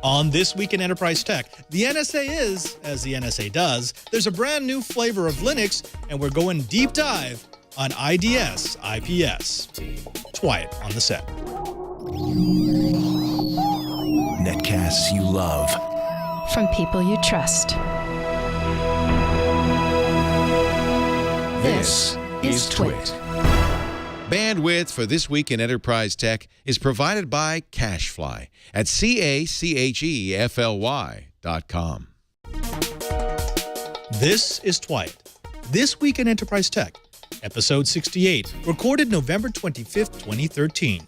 On This Week in Enterprise Tech, the NSA is, as the NSA does, there's a brand new flavor of Linux, and we're going deep dive on IDS, IPS. It's Wyatt on the set. Netcasts you love. From people you trust. This is Twit. Bandwidth for This Week in Enterprise Tech is provided by CacheFly at CacheFly.com. This is Twit. This Week in Enterprise Tech, Episode 68, recorded November 25th, 2013.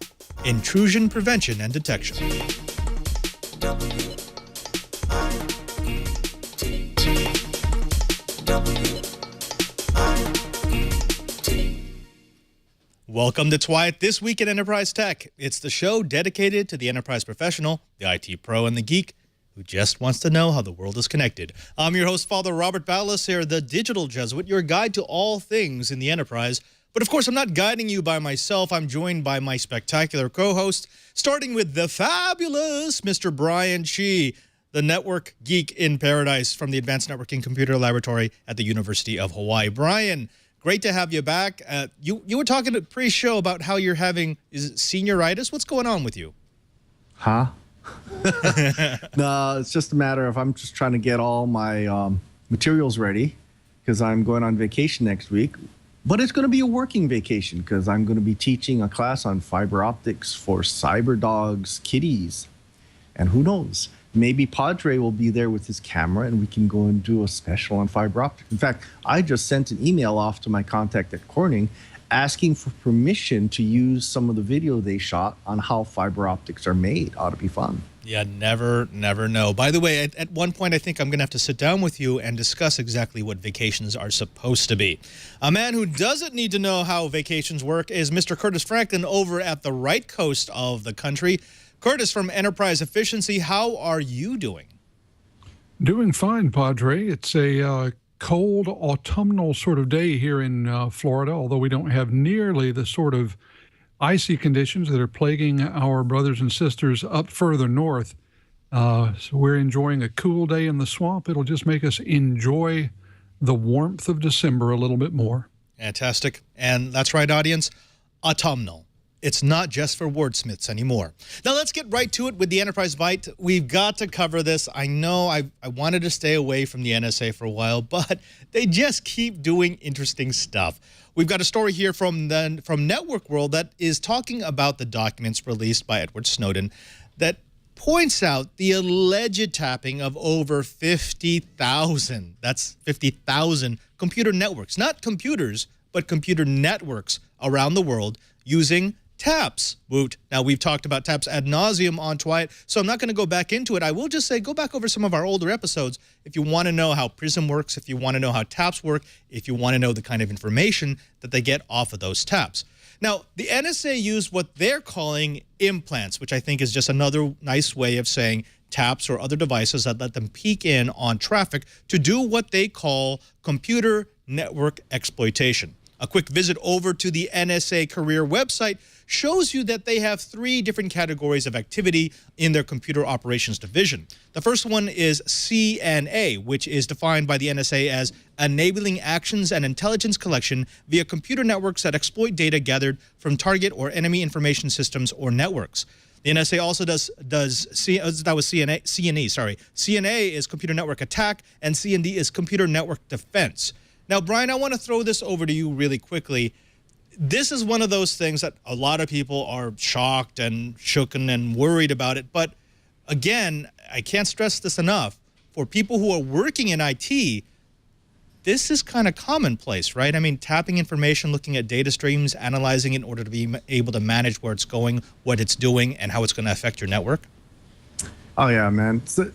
Intrusion Prevention and Detection. Welcome to Twit, This Week in Enterprise Tech. It's the show dedicated to the enterprise professional, the IT pro, and the geek who just wants to know how the world is connected. I'm your host, Father Robert Ballas here, the digital Jesuit, your guide to all things in the enterprise. But of course, I'm not guiding you by myself. I'm joined by my spectacular co-host, starting with the fabulous Mr. Brian Chi, the network geek in paradise from the Advanced Networking Computer Laboratory at the University of Hawaii. Brian, great to have you back. You were talking at pre-show about how you're having, is it senioritis? What's going on with you? Huh? No, it's just a matter of I'm just trying to get all my materials ready because I'm going on vacation next week. But it's going to be a working vacation because I'm going to be teaching a class on fiber optics for cyber dogs, kitties. And who knows? Maybe Padre will be there with his camera and we can go and do a special on fiber optics. In fact, I just sent an email off to my contact at Corning asking for permission to use some of the video they shot on how fiber optics are made. Ought to be fun. Yeah, never know. By the way, at one point, I think I'm going to have to sit down with you and discuss exactly what vacations are supposed to be. A man who doesn't need to know how vacations work is Mr. Curtis Franklin over at the right coast of the country. Curtis from Enterprise Efficiency, how are you doing? Doing fine, Padre. It's a cold autumnal sort of day here in Florida, although we don't have nearly the sort of icy conditions that are plaguing our brothers and sisters up further north. So we're enjoying a cool day in the swamp. It'll just make us enjoy the warmth of December a little bit more. Fantastic. And that's right, audience, autumnal. It's not just for wordsmiths anymore. Now let's get right to it with the Enterprise Byte. We've got to cover this. I know I wanted to stay away from the NSA for a while, but they just keep doing interesting stuff. We've got a story here from Network World that is talking about the documents released by Edward Snowden that points out the alleged tapping of over 50,000, that's 50,000 computer networks, not computers, but computer networks around the world using taps. Woot. Now, we've talked about taps ad nauseum on Twit, so I'm not going to go back into it. I will just say go back over some of our older episodes if you want to know how Prism works, if you want to know how taps work, if you want to know the kind of information that they get off of those taps. Now, the NSA used what they're calling implants, which I think is just another nice way of saying taps or other devices that let them peek in on traffic to do what they call computer network exploitation. A quick visit over to the NSA career website shows you that they have 3 different categories of activity in their computer operations division. The first one is CNA, which is defined by the NSA as enabling actions and intelligence collection via computer networks that exploit data gathered from target or enemy information systems or networks. The NSA also does CNE, sorry. CNA is computer network attack, and CND is computer network defense. Now, Brian, I want to throw this over to you really quickly. This is one of those things that a lot of people are shocked and shooken and worried about it. But again, I can't stress this enough. For people who are working in IT, this is kind of commonplace, right? I mean, tapping information, looking at data streams, analyzing it in order to be able to manage where it's going, what it's doing, and how it's going to affect your network. Oh, yeah, man. So,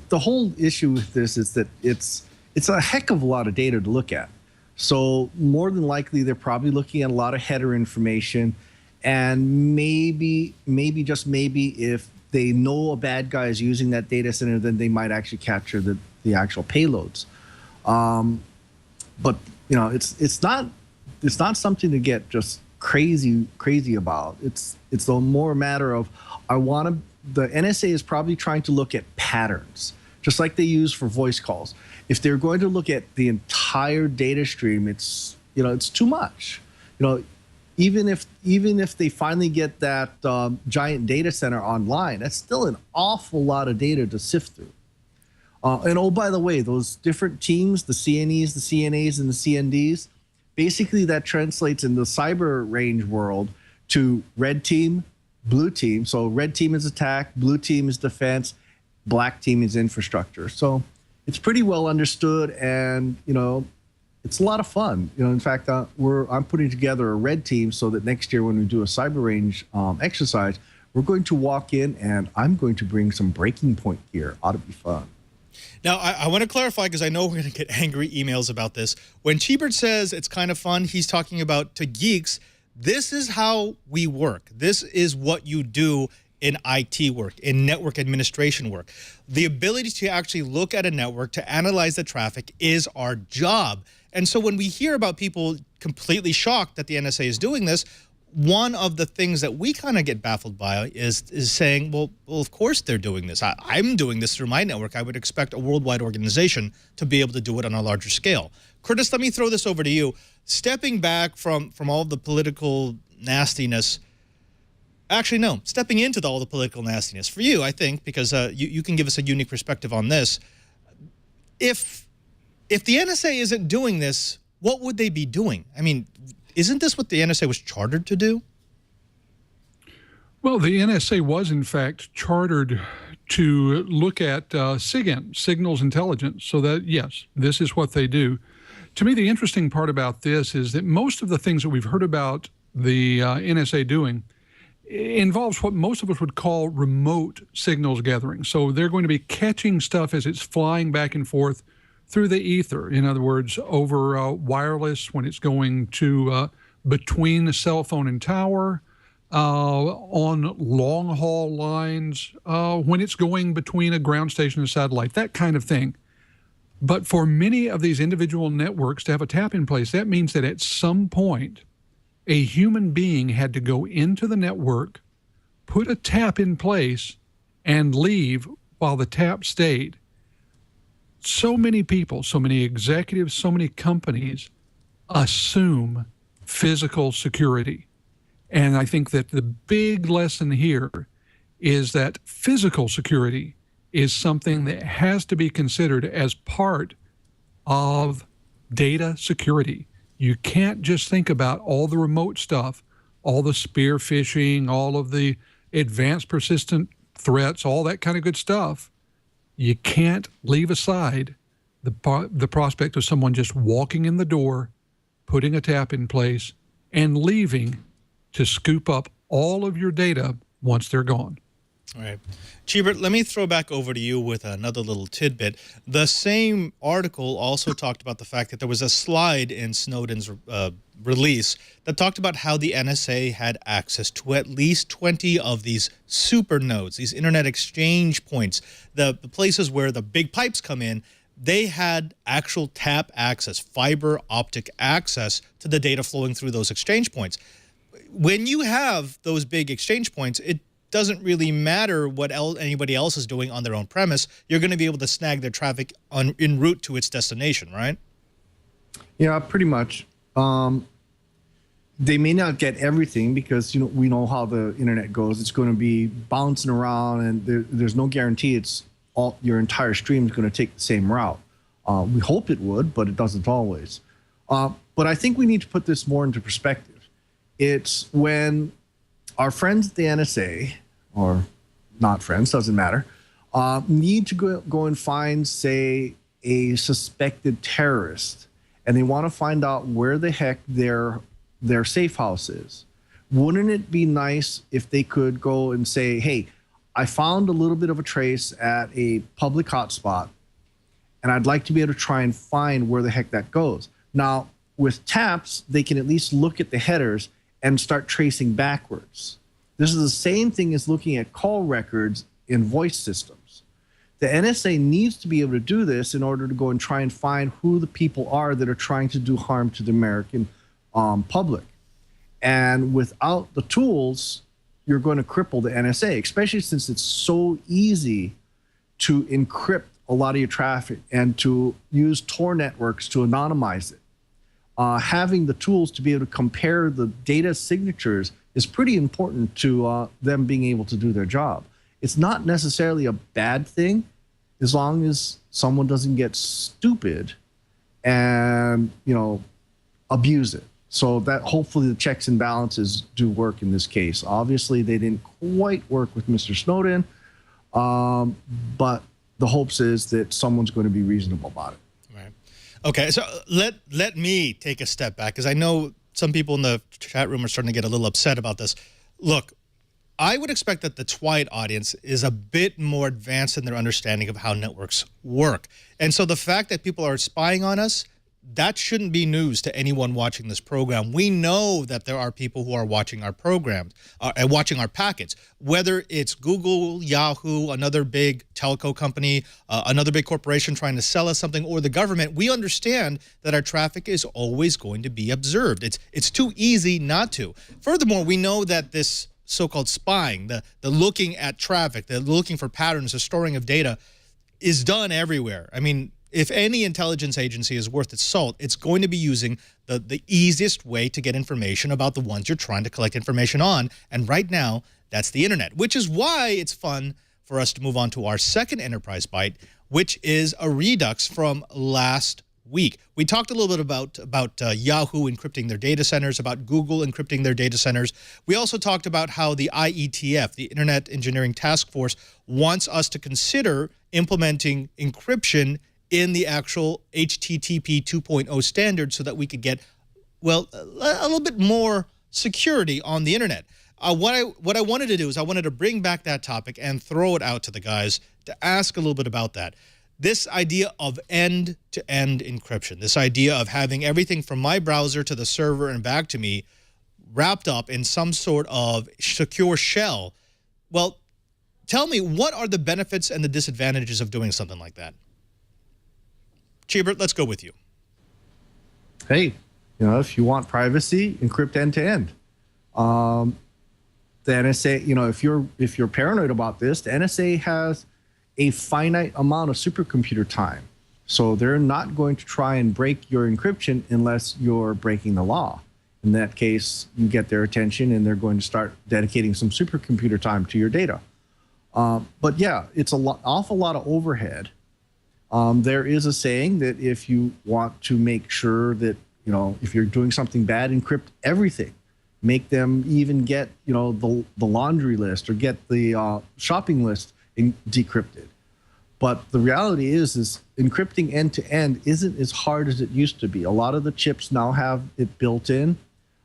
the whole issue with this is that it's a heck of a lot of data to look at. So more than likely, they're probably looking at a lot of header information. And maybe, just maybe, if they know a bad guy is using that data center, then they might actually capture the actual payloads. But you know, it's not something to get just crazy about. It's a more matter of I want to the NSA is probably trying to look at patterns, just like they use for voice calls. If they're going to look at the entire data stream, it's too much. Even if they finally get that giant data center online, that's still an awful lot of data to sift through. And oh, by the way, those different teams, the CNEs, the CNAs, and the CNDs, basically that translates in the cyber range world to red team, blue team. So red team is attack, blue team is defense, black team is infrastructure. So it's pretty well understood, and it's a lot of fun. In fact, I'm putting together a red team so that next year when we do a cyber range exercise, we're going to walk in and I'm going to bring some breaking point gear. Ought to be fun. Now, I want to clarify, because I know we're going to get angry emails about this. When Cheebert says it's kind of fun, he's talking about, to geeks, this is how we work. This is what you do in IT work, in network administration work. The ability to actually look at a network, to analyze the traffic, is our job. And so when we hear about people completely shocked that the NSA is doing this, one of the things that we kind of get baffled by is saying, well, of course they're doing this. I'm doing this through my network. I would expect a worldwide organization to be able to do it on a larger scale. Curtis, let me throw this over to you. Stepping back from all the political nastiness, actually, no, stepping into all the political nastiness for you, I think, because you can give us a unique perspective on this. If the NSA isn't doing this, what would they be doing? I mean, isn't this what the NSA was chartered to do? Well, the NSA was, in fact, chartered to look at SIGINT, signals intelligence, so that, yes, this is what they do. To me, the interesting part about this is that most of the things that we've heard about the NSA doing involves what most of us would call remote signals gathering. So they're going to be catching stuff as it's flying back and forth through the ether. In other words, over wireless when it's going to between the cell phone and tower, on long haul lines, when it's going between a ground station and a satellite, that kind of thing. But for many of these individual networks to have a tap in place, that means that at some point, a human being had to go into the network, put a tap in place, and leave while the tap stayed. So many people, so many executives, so many companies assume physical security. And I think that the big lesson here is that physical security is something that has to be considered as part of data security. You can't just think about all the remote stuff, all the spear phishing, all of the advanced persistent threats, all that kind of good stuff. You can't leave aside the prospect of someone just walking in the door, putting a tap in place, and leaving to scoop up all of your data once they're gone. All right. Cheebert, let me throw back over to you with another little tidbit. The same article also talked about the fact that there was a slide in Snowden's release that talked about how the NSA had access to at least 20 of these super nodes, these internet exchange points, the places where the big pipes come in. They had actual tap access, fiber optic access to the data flowing through those exchange points. When you have those big exchange points, it doesn't really matter what anybody else is doing on their own premise. You're going to be able to snag their traffic en route to its destination, right? Yeah, pretty much. They may not get everything because we know how the internet goes. It's going to be bouncing around, and there's no guarantee it's all your entire stream is going to take the same route. We hope it would, but it doesn't always. But I think we need to put this more into perspective. It's when our friends at the NSA, or not friends, doesn't matter, need to go and find, say, a suspected terrorist, and they want to find out where the heck their safe house is. Wouldn't it be nice if they could go and say, hey, I found a little bit of a trace at a public hotspot, and I'd like to be able to try and find where the heck that goes. Now, with taps, they can at least look at the headers and start tracing backwards. This is the same thing as looking at call records in voice systems. The NSA needs to be able to do this in order to go and try and find who the people are that are trying to do harm to the American public. And without the tools, you're going to cripple the NSA, especially since it's so easy to encrypt a lot of your traffic and to use Tor networks to anonymize it. Having the tools to be able to compare the data signatures is pretty important to them being able to do their job. It's not necessarily a bad thing as long as someone doesn't get stupid and, abuse it. So that hopefully the checks and balances do work in this case. Obviously, they didn't quite work with Mr. Snowden, but the hopes is that someone's going to be reasonable about it. Right. Okay, so let me take a step back, because I know some people in the chat room are starting to get a little upset about this. Look, I would expect that the Twight audience is a bit more advanced in their understanding of how networks work. And so the fact that people are spying on us, that shouldn't be news to anyone watching this program. We know that there are people who are watching our programs and watching our packets, whether it's Google, Yahoo, another big telco company, another big corporation trying to sell us something, or the government. We understand that our traffic is always going to be observed. It's too easy not to. Furthermore, we know that this so-called spying, the looking at traffic, the looking for patterns, the storing of data, is done everywhere. I mean, if any intelligence agency is worth its salt, it's going to be using the easiest way to get information about the ones you're trying to collect information on. And right now, that's the internet, which is why it's fun for us to move on to our second Enterprise Byte, which is a redux from last week. We talked a little bit about Yahoo encrypting their data centers, about Google encrypting their data centers. We also talked about how the IETF, the Internet Engineering Task Force, wants us to consider implementing encryption in the actual HTTP 2.0 standard so that we could get, well, a little bit more security on the internet. What I wanted to do is I wanted to bring back that topic and throw it out to the guys to ask a little bit about that. This idea of end-to-end encryption, this idea of having everything from my browser to the server and back to me wrapped up in some sort of secure shell. Well, tell me, what are the benefits and the disadvantages of doing something like that? Chibert, let's go with you. Hey, if you want privacy, encrypt end-to-end. The NSA, if you're paranoid about this, the NSA has a finite amount of supercomputer time. So they're not going to try and break your encryption unless you're breaking the law. In that case, you get their attention and they're going to start dedicating some supercomputer time to your data. But yeah, it's an awful lot of overhead. There is a saying that if you want to make sure that, if you're doing something bad, encrypt everything. Make them even get, the laundry list or get the shopping list decrypted. But the reality is encrypting end-to-end isn't as hard as it used to be. A lot of the chips now have it built in.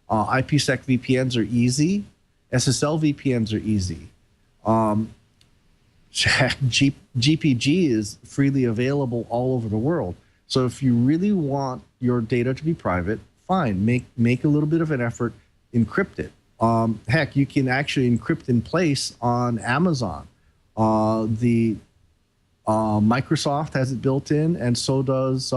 IPsec VPNs are easy. SSL VPNs are easy. GPG is freely available all over the world. So if you really want your data to be private, fine, make a little bit of an effort, encrypt it. Heck, you can actually encrypt in place on Amazon. Microsoft has it built in, and so does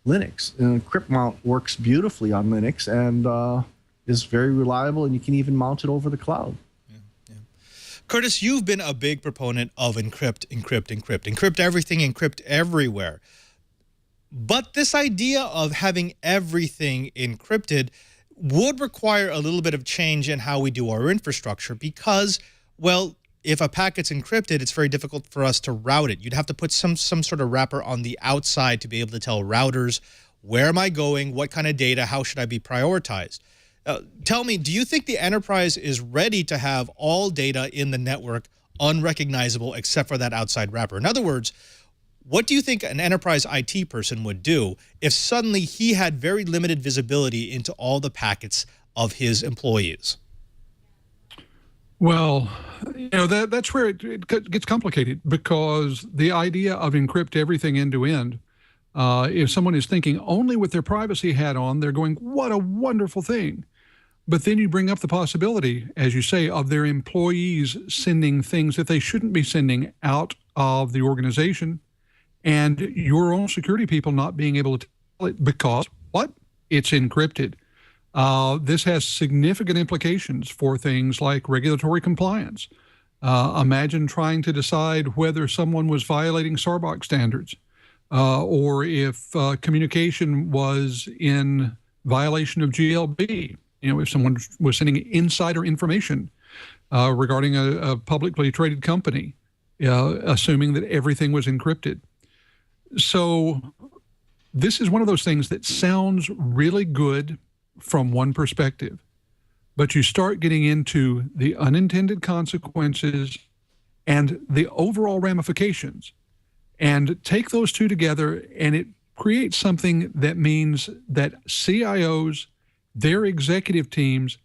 Linux. And Encrypt Mount works beautifully on Linux and is very reliable, and you can even mount it over the cloud. Curtis, you've been a big proponent of encrypt, encrypt, encrypt. Encrypt everything, encrypt everywhere. But this idea of having everything encrypted would require a little bit of change in how we do our infrastructure because, well, if a packet's encrypted, it's very difficult for us to route it. You'd have to put some sort of wrapper on the outside to be able to tell routers, where am I going, what kind of data, how should I be prioritized? Tell me, do you think the enterprise is ready to have all data in the network unrecognizable except for that outside wrapper? In other words, what do you think an enterprise IT person would do if suddenly he had very limited visibility into all the packets of his employees? Well, that's where it gets complicated because the idea of encrypt everything end to end, if someone is thinking only with their privacy hat on, they're going, what a wonderful thing. But then you bring up the possibility, as you say, of their employees sending things that they shouldn't be sending out of the organization and your own security people not being able to tell it because, what? It's encrypted. This has significant implications for things like regulatory compliance. Imagine trying to decide whether someone was violating SARBOC standards, or if communication was in violation of GLB. If someone was sending insider information regarding a publicly traded company, assuming that everything was encrypted. So this is one of those things that sounds really good from one perspective, but you start getting into the unintended consequences and the overall ramifications, and take those two together, and it creates something that means that CIOs, their executive teams,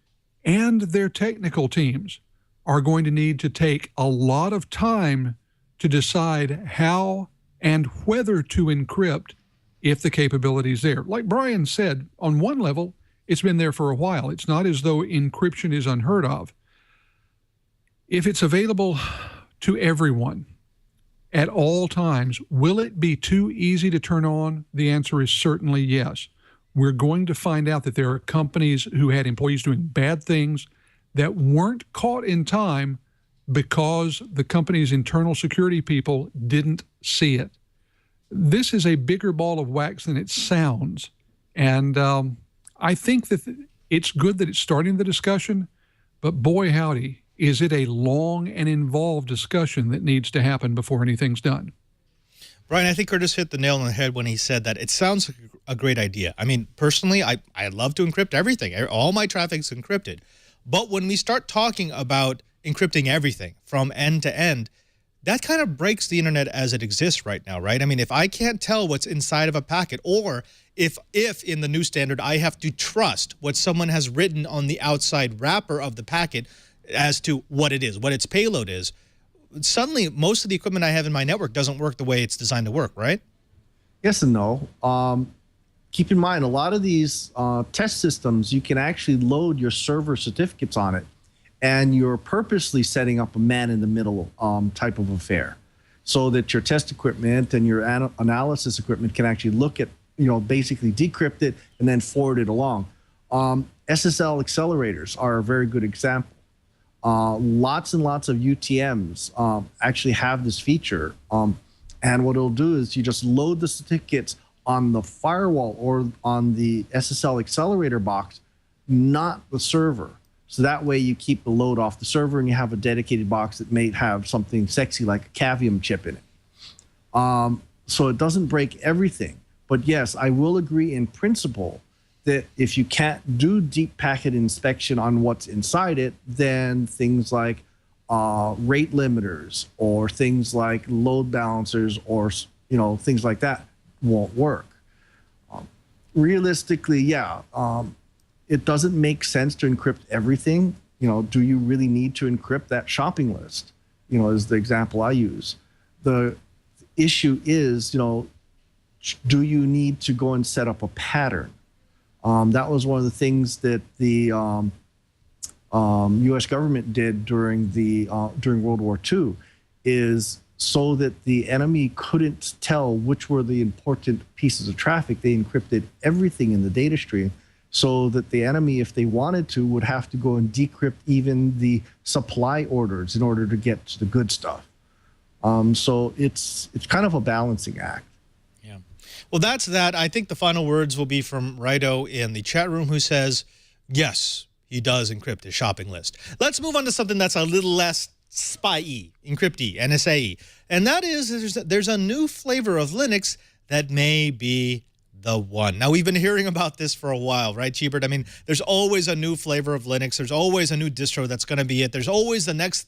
and their technical teams are going to need to take a lot of time to decide how and whether to encrypt if the capability is there. Like Brian said, on one level, it's been there for a while. It's not as though encryption is unheard of. If it's available to everyone at all times, will it be too easy to turn on? The answer is certainly yes. We're going to find out that there are companies who had employees doing bad things that weren't caught in time because the company's internal security people didn't see it. This is a bigger ball of wax than it sounds. And I think that it's good that it's starting the discussion, but boy howdy, is it a long and involved discussion that needs to happen before anything's done. Brian, I think Curtis hit the nail on the head when he said that it sounds like a great idea. I mean, personally, I love to encrypt everything. All my traffic's encrypted. But when we start talking about encrypting everything from end to end, that kind of breaks the internet as it exists right now, right? I mean, if I can't tell what's inside of a packet, or if in the new standard I have to trust what someone has written on the outside wrapper of the packet as to what it is, what its payload is, suddenly most of the equipment I have in my network doesn't work the way it's designed to work, right? Yes and no. Keep in mind, a lot of these test systems, you can actually load your server certificates on it, and you're purposely setting up a man-in-the-middle type of affair so that your test equipment and your analysis equipment can actually look at, basically decrypt it and then forward it along. SSL accelerators are a very good example. Lots and lots of UTMs actually have this feature. And what it'll do is you just load the certificates on the firewall or on the SSL accelerator box, not the server. So that way you keep the load off the server and you have a dedicated box that may have something sexy like a Cavium chip in it. So it doesn't break everything. But yes, I will agree in principle that if you can't do deep packet inspection on what's inside it, then things like rate limiters or things like load balancers or things like that won't work. Realistically, yeah, it doesn't make sense to encrypt everything. Do you really need to encrypt that shopping list? Is the example I use. The issue is, do you need to go and set up a pattern? That was one of the things that the U.S. government did during World War II, is so that the enemy couldn't tell which were the important pieces of traffic. They encrypted everything in the data stream so that the enemy, if they wanted to, would have to go and decrypt even the supply orders in order to get to the good stuff. So it's kind of a balancing act. Yeah. Well, that's that. I think the final words will be from Rido in the chat room, who says, yes, he does encrypt his shopping list. Let's move on to something that's a little less spy-y, encrypt-y, NSA-y. And that is, there's a new flavor of Linux that may be the one. Now, we've been hearing about this for a while, right, Cheebert? I mean, there's always a new flavor of Linux. There's always a new distro that's going to be it. There's always the next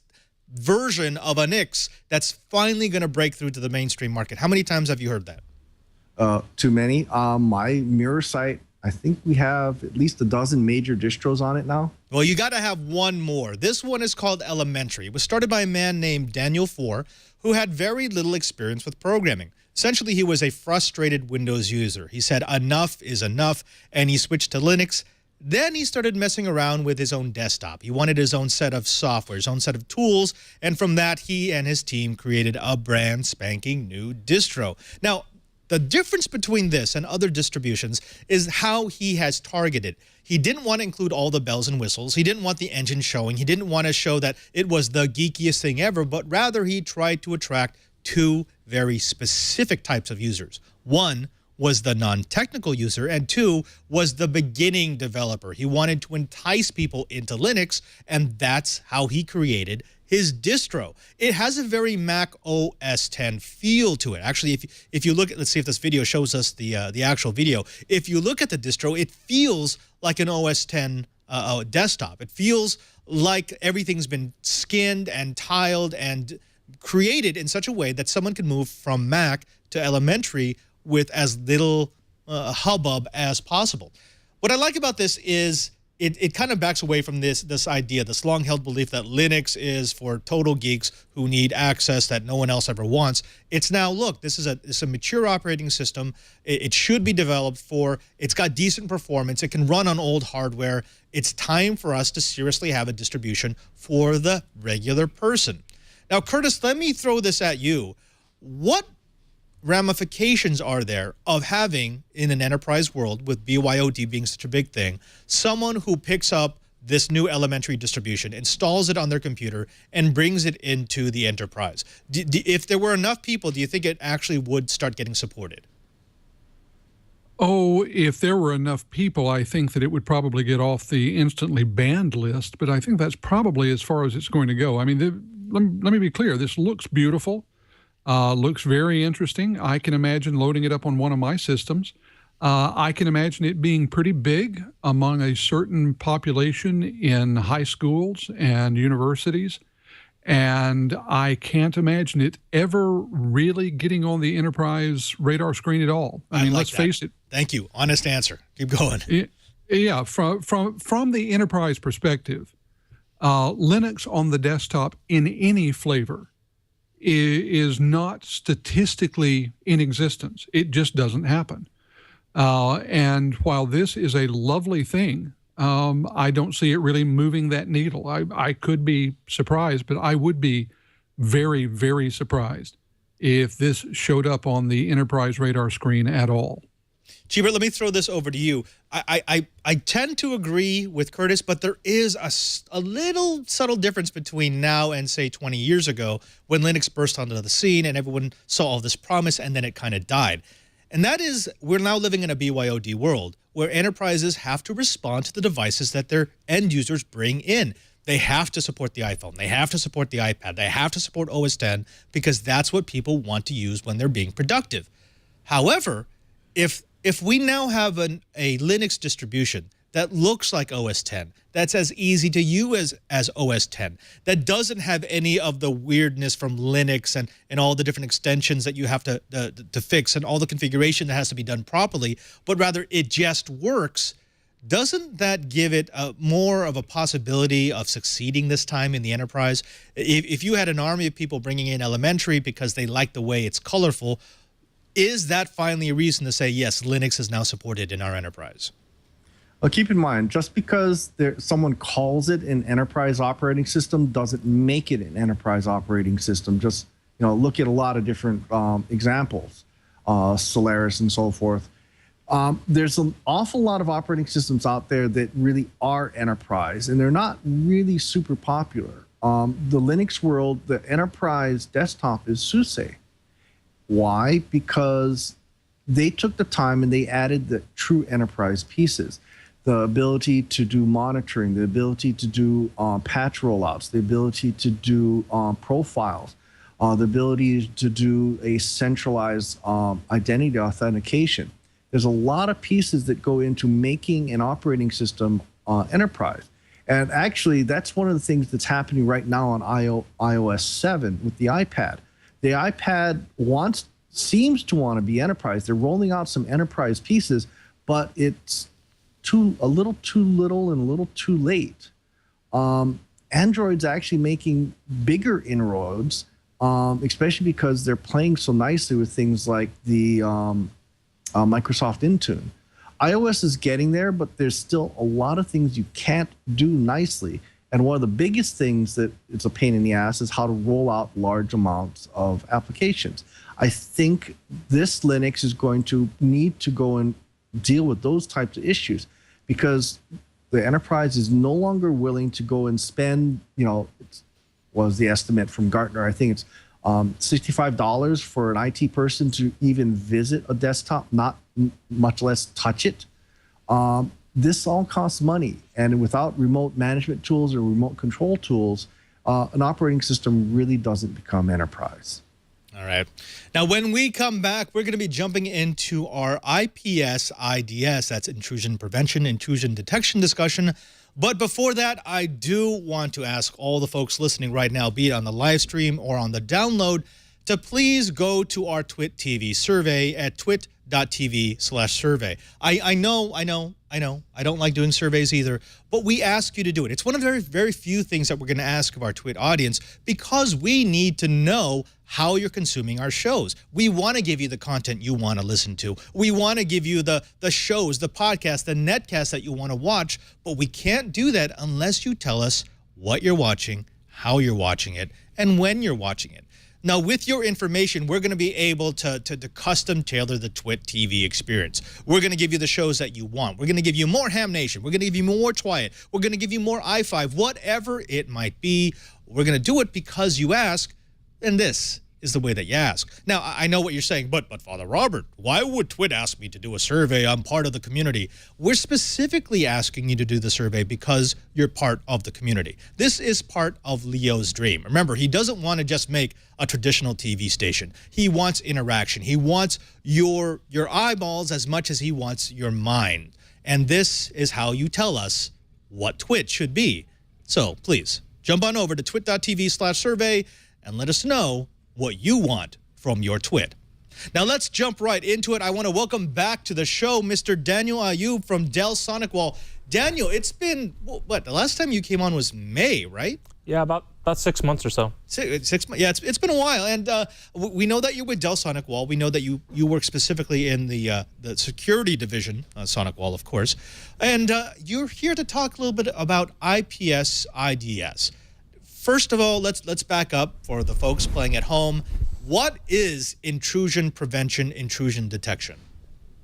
version of a Nix that's finally going to break through to the mainstream market. How many times have you heard that? Too many. My mirror site, I think we have at least a dozen major distros on it now. Well, you got to have one more. This one is called Elementary. It was started by a man named Daniel Four, who had very little experience with programming. Essentially, he was a frustrated Windows user. He said enough is enough, and he switched to Linux. Then he started messing around with his own desktop. He wanted his own set of software, his own set of tools, and from that, he and his team created a brand spanking new distro. Now, The difference between this and other distributions is how he has targeted. He didn't want to include all the bells and whistles. He didn't want the engine showing. He didn't want to show that it was the geekiest thing ever, but rather he tried to attract two very specific types of users. One was the non-technical user, and two was the beginning developer. He wanted to entice people into Linux, and that's how he created his distro. It has a very Mac OS X feel to it. Actually, if you look at, let's see if this video shows us the actual video. If you look at the distro, it feels like an OS X desktop. It feels like everything's been skinned and tiled and created in such a way that someone can move from Mac to elementary with as little hubbub as possible. What I like about this is it kind of backs away from this idea, this long-held belief that Linux is for total geeks who need access that no one else ever wants. It's now, look, this is a mature operating system. It should be developed for, it's got decent performance. It can run on old hardware. It's time for us to seriously have a distribution for the regular person. Now, Curtis, let me throw this at you. What ramifications are there of having, in an enterprise world, with BYOD being such a big thing, someone who picks up this new elementary distribution, installs it on their computer, and brings it into the enterprise? If there were enough people, do you think it actually would start getting supported? Oh, if there were enough people, I think that it would probably get off the instantly banned list, but I think that's probably as far as it's going to go. I mean, let me be clear. This looks beautiful. Looks very interesting. I can imagine loading it up on one of my systems. I can imagine it being pretty big among a certain population in high schools and universities. And I can't imagine it ever really getting on the enterprise radar screen at all. I mean, let's face it. Thank you. Honest answer. Keep going. Yeah, from the enterprise perspective, Linux on the desktop in any flavor is not statistically in existence. It just doesn't happen. And while this is a lovely thing, I don't see it really moving that needle. I could be surprised, but I would be very, very surprised if this showed up on the enterprise radar screen at all. Cheever, let me throw this over to you. I tend to agree with Curtis, but there is a little subtle difference between now and, say, 20 years ago when Linux burst onto the scene and everyone saw all this promise and then it kind of died. And that is, we're now living in a BYOD world where enterprises have to respond to the devices that their end users bring in. They have to support the iPhone. They have to support the iPad. They have to support OS X because that's what people want to use when they're being productive. However, if we now have a Linux distribution that looks like OS X, that's as easy to use as OS X, that doesn't have any of the weirdness from Linux and all the different extensions that you have to fix and all the configuration that has to be done properly, but rather it just works, doesn't that give it more of a possibility of succeeding this time in the enterprise? If you had an army of people bringing in elementary because they like the way it's colorful, is that finally a reason to say, yes, Linux is now supported in our enterprise? Well, keep in mind, just because someone calls it an enterprise operating system doesn't make it an enterprise operating system. Just, look at a lot of different examples, Solaris and so forth. There's an awful lot of operating systems out there that really are enterprise, and they're not really super popular. The Linux world, the enterprise desktop is SUSE. Why? Because they took the time and they added the true enterprise pieces. The ability to do monitoring, the ability to do patch rollouts, the ability to do profiles, the ability to do a centralized identity authentication. There's a lot of pieces that go into making an operating system enterprise. And actually, that's one of the things that's happening right now on iOS 7 with the iPad. The iPad seems to want to be enterprise. They're rolling out some enterprise pieces, but it's a little too little and a little too late. Android's actually making bigger inroads, especially because they're playing so nicely with things like the Microsoft Intune. iOS is getting there, but there's still a lot of things you can't do nicely. And one of the biggest things that it's a pain in the ass is how to roll out large amounts of applications. I think this Linux is going to need to go and deal with those types of issues, because the enterprise is no longer willing to go and spend, was the estimate from Gartner, I think it's $65 for an IT person to even visit a desktop, much less touch it. This all costs money, and without remote management tools or remote control tools, an operating system really doesn't become enterprise. All right. Now, when we come back, we're going to be jumping into our IPS IDS, that's intrusion prevention, intrusion detection discussion. But before that, I do want to ask all the folks listening right now, be it on the live stream or on the download, to please go to our Twit TV survey at twit.tv/survey. I know, I don't like doing surveys either, but we ask you to do it. It's one of the very, very few things that we're going to ask of our Twit audience, because we need to know how you're consuming our shows. We want to give you the content you want to listen to. We want to give you the shows, the podcasts, the netcasts that you want to watch, but we can't do that unless you tell us what you're watching, how you're watching it, and when you're watching it. Now, with your information, we're going to be able to custom tailor the Twit TV experience. We're going to give you the shows that you want. We're going to give you more Ham Nation. We're going to give you more Twiat. We're going to give you more i5, whatever it might be. We're going to do it because you ask, and this is the way that you ask. Now, I know what you're saying, but Father Robert, why would Twit ask me to do a survey? I'm part of the community. We're specifically asking you to do the survey because you're part of the community. This is part of Leo's dream. Remember, he doesn't want to just make a traditional TV station. He wants interaction. He wants your eyeballs as much as he wants your mind. And this is how you tell us what Twit should be. So please jump on over to twit.tv/survey and let us know what you want from your Twit. Now let's jump right into it. I want to welcome back to the show Mr. Daniel Ayub from Dell SonicWall. Daniel, it's been, what, the last time you came on was May, right? Yeah, about 6 months or so. 6 months. Yeah, it's been a while, and we know that you're with Dell SonicWall. We know that you work specifically in the security division, SonicWall, of course, and you're here to talk a little bit about IPS IDS. First of all, let's back up for the folks playing at home. What is intrusion prevention, intrusion detection?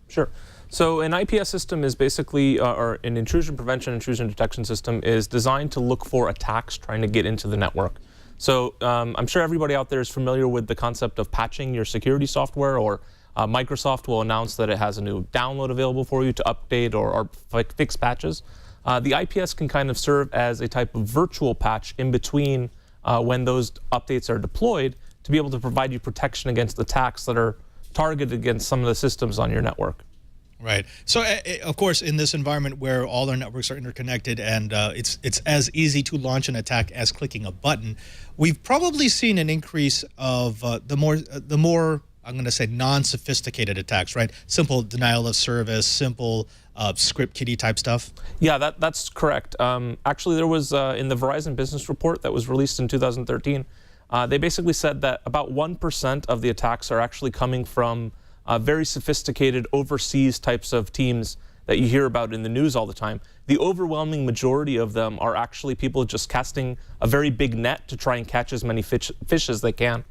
Sure. So an IPS system is basically, or an intrusion prevention, intrusion detection system is designed to look for attacks trying to get into the network. So I'm sure everybody out there is familiar with the concept of patching your security software, or Microsoft will announce that it has a new download available for you to update or fix patches. The IPS can kind of serve as a type of virtual patch in between when those updates are deployed, to be able to provide you protection against attacks that are targeted against some of the systems on your network. Right. So, of course, in this environment where all our networks are interconnected and it's as easy to launch an attack as clicking a button, we've probably seen an increase of the more I'm going to say non-sophisticated attacks, right? Simple denial of service, simple script kiddie type stuff. Yeah, that's correct. Actually, there was in the Verizon Business Report that was released in 2013, they basically said that about 1% of the attacks are actually coming from very sophisticated overseas types of teams that you hear about in the news all the time. The overwhelming majority of them are actually people just casting a very big net to try and catch as many fish as they can.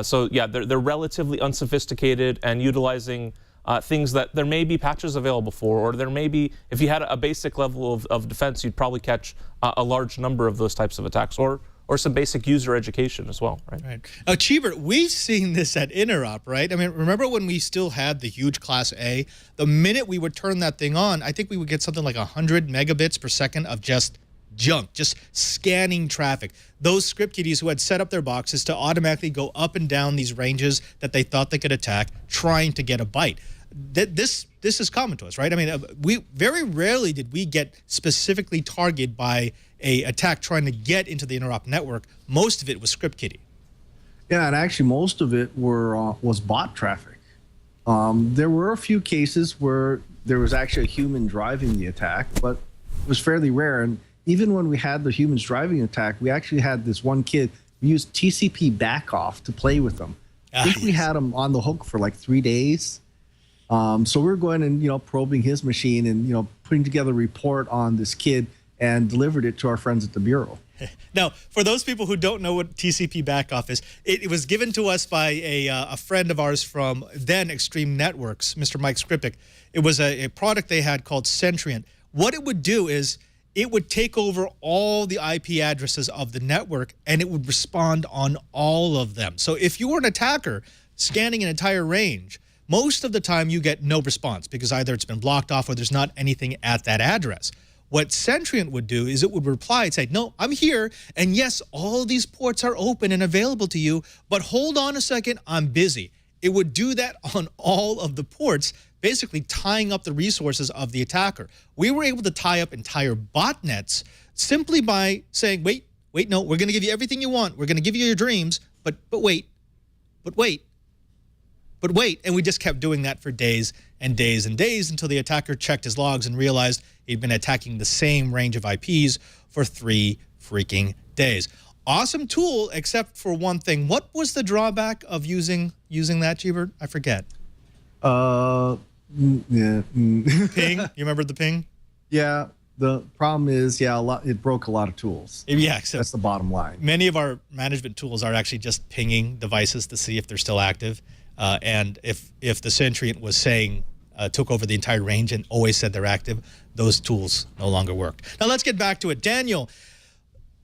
So yeah, they're relatively unsophisticated and utilizing things that there may be patches available for, or there may be, if you had a basic level of defense, you'd probably catch a large number of those types of attacks, or some basic user education as well, right? Right. Cheever, we've seen this at Interop, right? I mean, remember when we still had the huge Class A? The minute we would turn that thing on, I think we would get something like 100 megabits per second of just junk, just scanning traffic. Those script kiddies who had set up their boxes to automatically go up and down these ranges that they thought they could attack, trying to get a bite. This is common to us, right? I mean, we very rarely did we get specifically targeted by a attack trying to get into the Interop network. Most of it was script kiddie. Yeah, and actually most of it was bot traffic. There were a few cases where there was actually a human driving the attack, but it was fairly rare. And even when we had the humans driving attack, we actually had this one kid who used TCP backoff to play with them. I think we had him on the hook for like 3 days. So we're going and probing his machine and putting together a report on this kid and delivered it to our friends at the Bureau. Now, for those people who don't know what TCP backoff is, it was given to us by a friend of ours from then Extreme Networks, Mr. Mike Skripnik. It was a product they had called Centriant. What it would do is it would take over all the IP addresses of the network, and it would respond on all of them. So if you were an attacker scanning an entire range, most of the time you get no response because either it's been blocked off or there's not anything at that address. What Centriant would do is it would reply and say, no, I'm here, and yes, all these ports are open and available to you, but hold on a second, I'm busy. It would do that on all of the ports, basically tying up the resources of the attacker. We were able to tie up entire botnets simply by saying, wait, no, we're going to give you everything you want. We're going to give you your dreams, but wait. And we just kept doing that for days and days and days until the attacker checked his logs and realized he'd been attacking the same range of IPs for 3 freaking days. Awesome tool, except for one thing. What was the drawback of using that, Gbert? I forget. Yeah. Ping? You remember the ping? Yeah. The problem is, it broke a lot of tools. Yeah, so that's the bottom line. Many of our management tools are actually just pinging devices to see if they're still active. And if the Centriant was saying, took over the entire range and always said they're active, those tools no longer worked. Now let's get back to it. Daniel,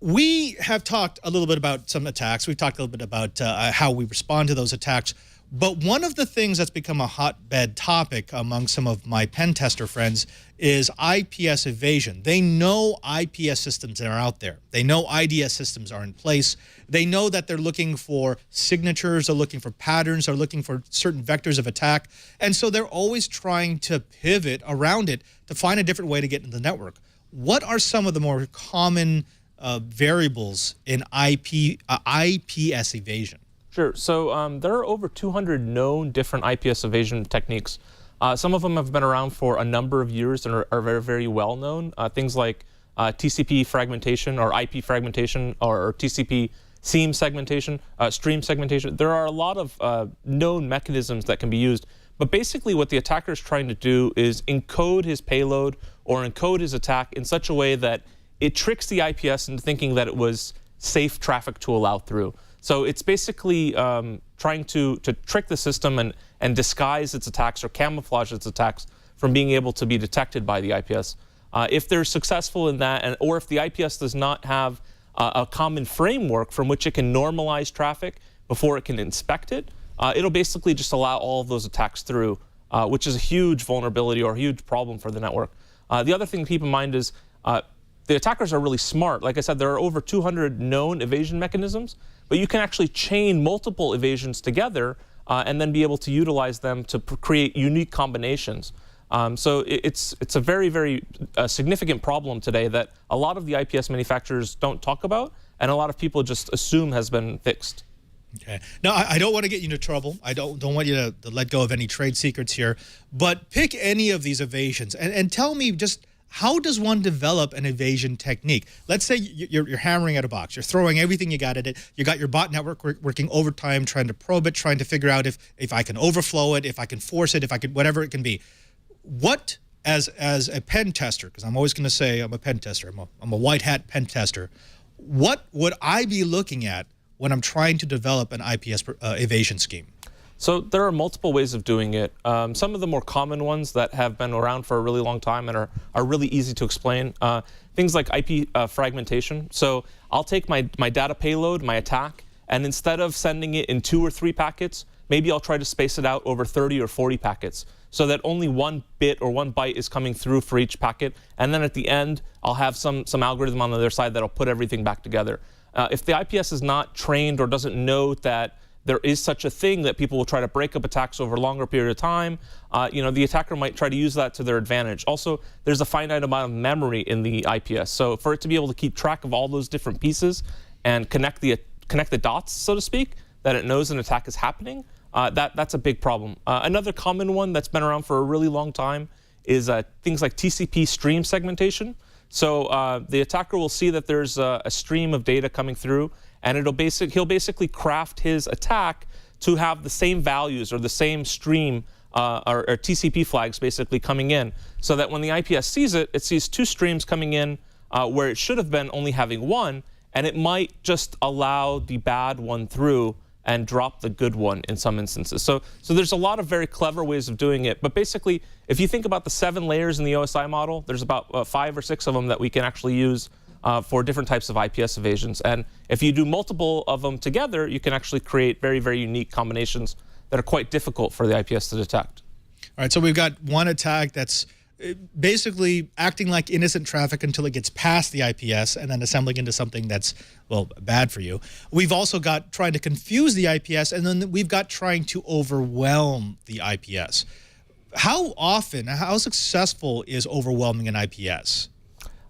we have talked a little bit about some attacks. We've talked a little bit about how we respond to those attacks. But one of the things that's become a hotbed topic among some of my pen tester friends is IPS evasion. They know IPS systems that are out there. They know IDS systems are in place. They know that they're looking for signatures, they're looking for patterns, they're looking for certain vectors of attack. And so they're always trying to pivot around it to find a different way to get into the network. What are some of the more common variables in IPS evasion? Sure. So there are over 200 known different IPS evasion techniques. Some of them have been around for a number of years and are very, very well known. Things like TCP fragmentation or IP fragmentation or TCP seam segmentation, stream segmentation. There are a lot of known mechanisms that can be used. But basically what the attacker is trying to do is encode his payload or encode his attack in such a way that it tricks the IPS into thinking that it was safe traffic to allow through. So it's basically trying to trick the system and disguise its attacks or camouflage its attacks from being able to be detected by the IPS. If they're successful in that, or if the IPS does not have a common framework from which it can normalize traffic before it can inspect it, it'll basically just allow all of those attacks through, which is a huge vulnerability or a huge problem for the network. The other thing to keep in mind is the attackers are really smart. Like I said, there are over 200 known evasion mechanisms, but you can actually chain multiple evasions together and then be able to utilize them to create unique combinations. So it's a very, very significant problem today that a lot of the IPS manufacturers don't talk about, and a lot of people just assume has been fixed. Okay. Now, I don't want to get you into trouble. I don't want you to let go of any trade secrets here, but pick any of these evasions and tell me just, how does one develop an evasion technique? Let's say you're hammering at a box. You're throwing everything you got at it. You got your bot network working overtime, trying to probe it, trying to figure out if I can overflow it, if I can force it, if I could, whatever it can be. What, as a pen tester, because I'm always going to say I'm a pen tester, I'm a white hat pen tester, what would I be looking at when I'm trying to develop an IPS evasion scheme? So there are multiple ways of doing it. Some of the more common ones that have been around for a really long time and are really easy to explain, things like IP fragmentation. So I'll take my data payload, my attack, and instead of sending it in 2 or 3 packets, maybe I'll try to space it out over 30 or 40 packets so that only 1 bit or 1 byte is coming through for each packet. And then at the end, I'll have some algorithm on the other side that'll put everything back together. If the IPS is not trained or doesn't know that there is such a thing that people will try to break up attacks over a longer period of time, the attacker might try to use that to their advantage. Also, there's a finite amount of memory in the IPS. So for it to be able to keep track of all those different pieces and connect the dots, so to speak, that it knows an attack is happening, that's a big problem. Another common one that's been around for a really long time is things like TCP stream segmentation. So the attacker will see that there's a stream of data coming through, and he'll basically craft his attack to have the same values or the same stream or TCP flags basically coming in, so that when the IPS sees it, it sees 2 streams coming in where it should have been only having one, and it might just allow the bad one through and drop the good one in some instances. So there's a lot of very clever ways of doing it. But basically, if you think about the 7 layers in the OSI model, there's about 5 or 6 of them that we can actually use for different types of IPS evasions. And if you do multiple of them together, you can actually create very, very unique combinations that are quite difficult for the IPS to detect. All right, so we've got one attack that's basically acting like innocent traffic until it gets past the IPS and then assembling into something that's, well, bad for you. We've also got trying to confuse the IPS, and then we've got trying to overwhelm the IPS. How often, how successful is overwhelming an IPS?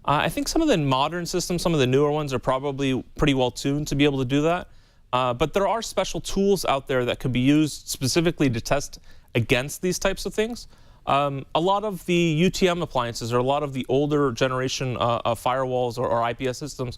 I think some of the modern systems, some of the newer ones, are probably pretty well tuned to be able to do that. But there are special tools out there that could be used specifically to test against these types of things. A lot of the UTM appliances, or a lot of the older generation of firewalls or IPS systems,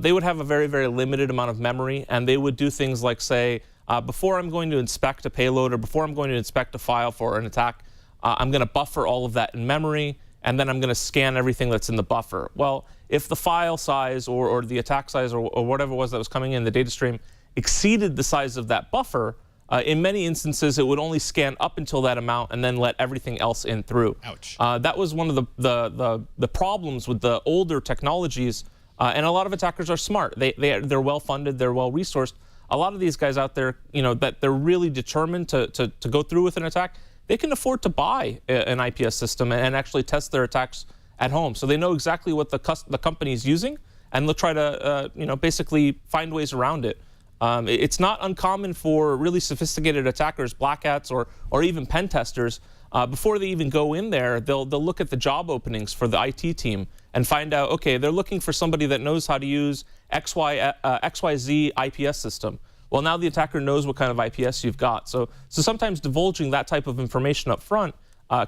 they would have a very, very limited amount of memory, and they would do things like say, before I'm going to inspect a payload or before I'm going to inspect a file for an attack, I'm going to buffer all of that in memory, and then I'm going to scan everything that's in the buffer. Well, if the file size or the attack size or whatever it was that was coming in the data stream exceeded the size of that buffer, in many instances, it would only scan up until that amount and then let everything else in through. Ouch. That was one of the problems with the older technologies, and a lot of attackers are smart. They're well funded, they're well resourced. A lot of these guys out there, that they're really determined to go through with an attack. They can afford to buy an IPS system and actually test their attacks at home, so they know exactly what the company is using, and they'll try to basically find ways around it. It's not uncommon for really sophisticated attackers, black hats, or even pen testers, before they even go in there, they'll look at the job openings for the IT team and find out, okay, they're looking for somebody that knows how to use XYZ IPS system. Well, now the attacker knows what kind of IPS you've got. So sometimes divulging that type of information up front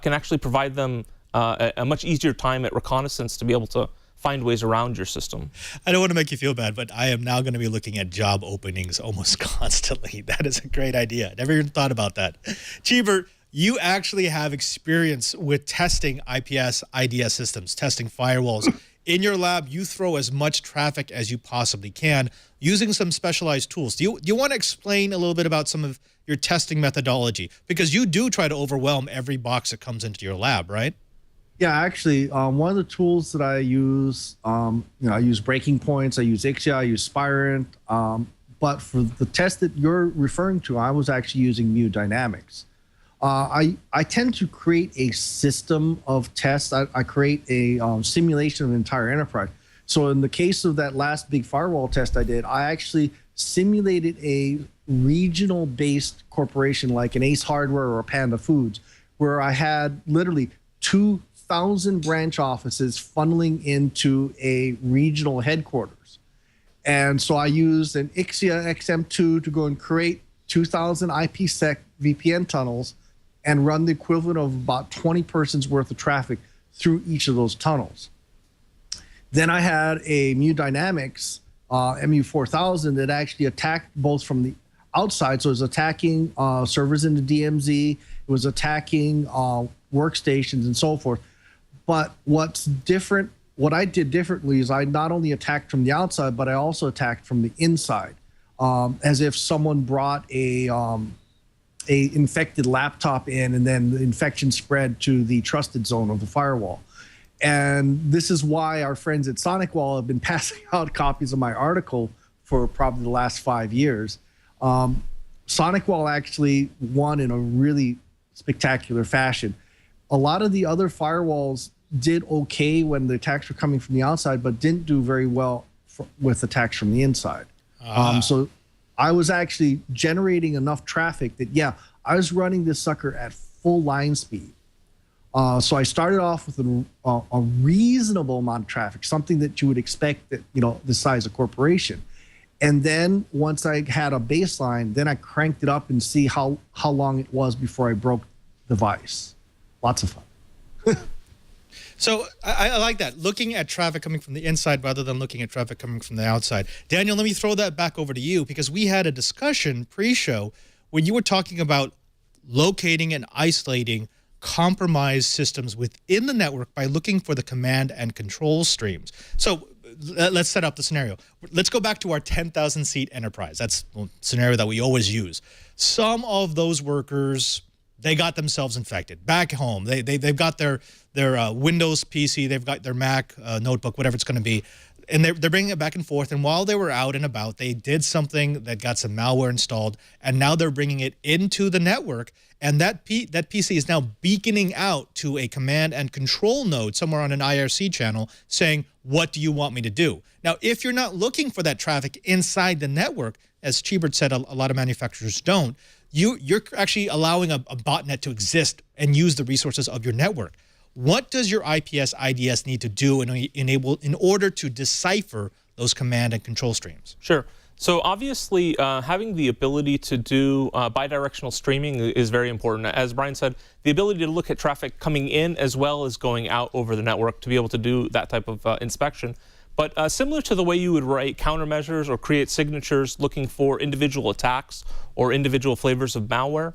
can actually provide them a much easier time at reconnaissance to be able to find ways around your system. I don't want to make you feel bad, but I am now going to be looking at job openings almost constantly. That is a great idea. Never even thought about that. Cheever, you actually have experience with testing IPS, IDS systems, testing firewalls. In your lab, you throw as much traffic as you possibly can using some specialized tools. Do you want to explain a little bit about some of your testing methodology? Because you do try to overwhelm every box that comes into your lab, right? Yeah, actually, one of the tools that I use, I use breaking points, I use Ixia, I use Spirent, but for the test that you're referring to, I was actually using Mu Dynamics. I tend to create a system of tests. I create a simulation of an entire enterprise. So in the case of that last big firewall test I did, I actually simulated a regional-based corporation like an Ace Hardware or a Panda Foods, where I had literally 2,000 branch offices funneling into a regional headquarters. And so I used an Ixia XM2 to go and create 2,000 IPsec VPN tunnels and run the equivalent of about 20 persons worth of traffic through each of those tunnels. Then I had a Mu Dynamics MU4000 that actually attacked both from the outside. So it was attacking servers in the DMZ, it was attacking workstations and so forth. But what's different, what I did differently is I not only attacked from the outside, but I also attacked from the inside, as if someone brought a infected laptop in, and then the infection spread to the trusted zone of the firewall. And this is why our friends at SonicWall have been passing out copies of my article for probably the last 5 years. SonicWall actually won in a really spectacular fashion. A lot of the other firewalls did okay when the attacks were coming from the outside, but didn't do very well with attacks from the inside. So I was actually generating enough traffic that, yeah, I was running this sucker at full line speed. So I started off with a reasonable amount of traffic, something that you would expect that, the size of corporation. And then once I had a baseline, then I cranked it up and see how long it was before I broke the device. Lots of fun. So I like that, looking at traffic coming from the inside rather than looking at traffic coming from the outside. Daniel, let me throw that back over to you, because we had a discussion pre-show when you were talking about locating and isolating compromise systems within the network by looking for the command and control streams. So let's set up the scenario. Let's go back to our 10,000 seat enterprise. That's the scenario that we always use. Some of those workers, they got themselves infected back home. They've got their Windows PC, they've got their Mac notebook, whatever it's going to be, and they're bringing it back and forth. And while they were out and about, they did something that got some malware installed, and now they're bringing it into the network. And that PC is now beaconing out to a command and control node somewhere on an IRC channel saying, what do you want me to do? Now, if you're not looking for that traffic inside the network, as Chibert said, a lot of manufacturers don't, you're actually allowing a botnet to exist and use the resources of your network. What does your IPS IDS need to do in order to decipher those command and control streams? Sure. So obviously, having the ability to do bidirectional streaming is very important. As Brian said, the ability to look at traffic coming in as well as going out over the network to be able to do that type of inspection. But similar to the way you would write countermeasures or create signatures looking for individual attacks or individual flavors of malware,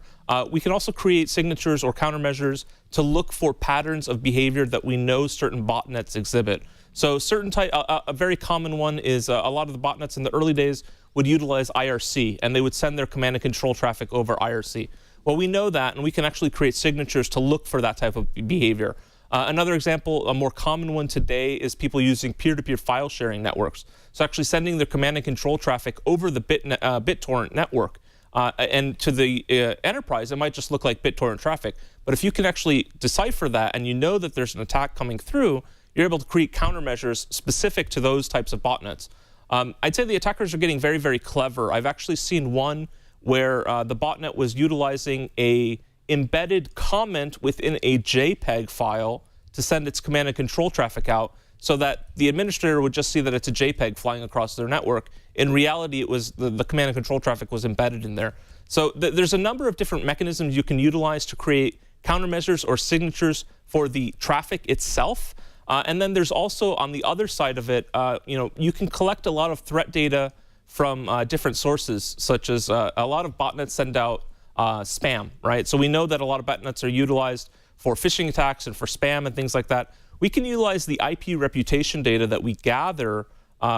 we can also create signatures or countermeasures to look for patterns of behavior that we know certain botnets exhibit. So a very common one is a lot of the botnets in the early days would utilize IRC, and they would send their command and control traffic over IRC. Well, we know that, and we can actually create signatures to look for that type of behavior. Another example, a more common one today, is people using peer-to-peer file sharing networks. So actually sending their command and control traffic over the BitTorrent network. And to the enterprise, it might just look like BitTorrent traffic. But if you can actually decipher that and you know that there's an attack coming through, you're able to create countermeasures specific to those types of botnets. I'd say the attackers are getting very, very clever. I've actually seen one where the botnet was utilizing a embedded comment within a JPEG file to send its command and control traffic out so that the administrator would just see that it's a JPEG flying across their network. In reality, it was the command and control traffic was embedded in there. So there's a number of different mechanisms you can utilize to create countermeasures or signatures for the traffic itself. And then there's also, on the other side of it, you can collect a lot of threat data from different sources, such as a lot of botnets send out spam, right? So we know that a lot of botnets are utilized for phishing attacks and for spam and things like that. We can utilize the IP reputation data that we gather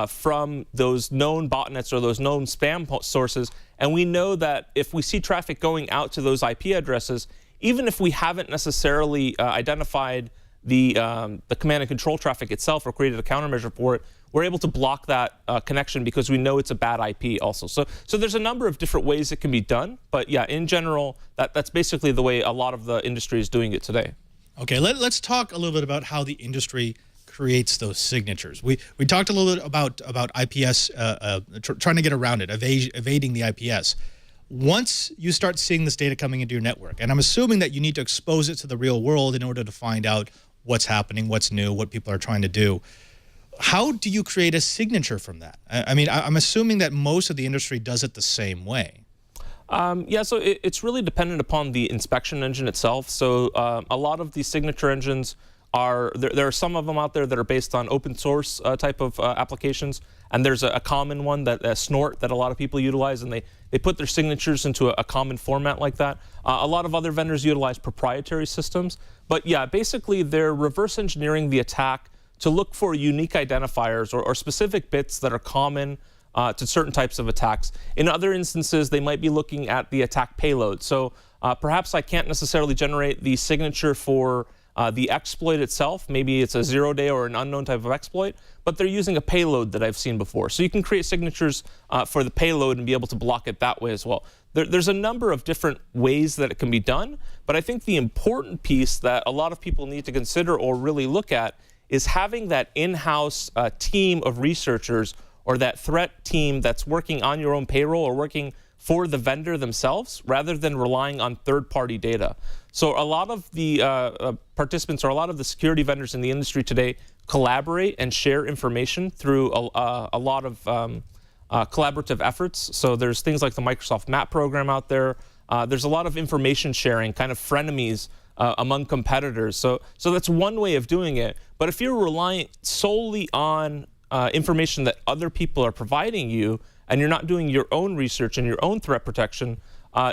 from those known botnets or those known spam sources, and we know that if we see traffic going out to those IP addresses, even if we haven't necessarily identified the command and control traffic itself or created a countermeasure for it, we're able to block that connection because we know it's a bad IP also. So there's a number of different ways it can be done. But yeah, in general, that's basically the way a lot of the industry is doing it today. Okay, let's talk a little bit about how the industry creates those signatures. We talked a little bit about IPS, trying to get around it, evading the IPS. Once you start seeing this data coming into your network, and I'm assuming that you need to expose it to the real world in order to find out what's happening, what's new, what people are trying to do. How do you create a signature from that? I mean, I'm assuming that most of the industry does it the same way. Yeah, so it's really dependent upon the inspection engine itself. So a lot of these signature engines there are some of them out there that are based on open source type of applications, and there's a common one, that Snort, that a lot of people utilize, and they put their signatures into a common format like that. A lot of other vendors utilize proprietary systems, but yeah, basically they're reverse engineering the attack to look for unique identifiers or specific bits that are common to certain types of attacks. In other instances, they might be looking at the attack payload. So perhaps I can't necessarily generate the signature for the exploit itself. Maybe it's a 0-day or an unknown type of exploit, but they're using a payload that I've seen before. So you can create signatures for the payload and be able to block it that way as well. There's a number of different ways that it can be done, but I think the important piece that a lot of people need to consider or really look at is having that in-house team of researchers or that threat team that's working on your own payroll or working for the vendor themselves rather than relying on third-party data. So a lot of the participants or a lot of the security vendors in the industry today collaborate and share information through a lot of collaborative efforts. So there's things like the Microsoft Map program out there. There's a lot of information sharing, kind of frenemies among competitors. So that's one way of doing it. But if you're reliant solely on information that other people are providing you, and you're not doing your own research and your own threat protection,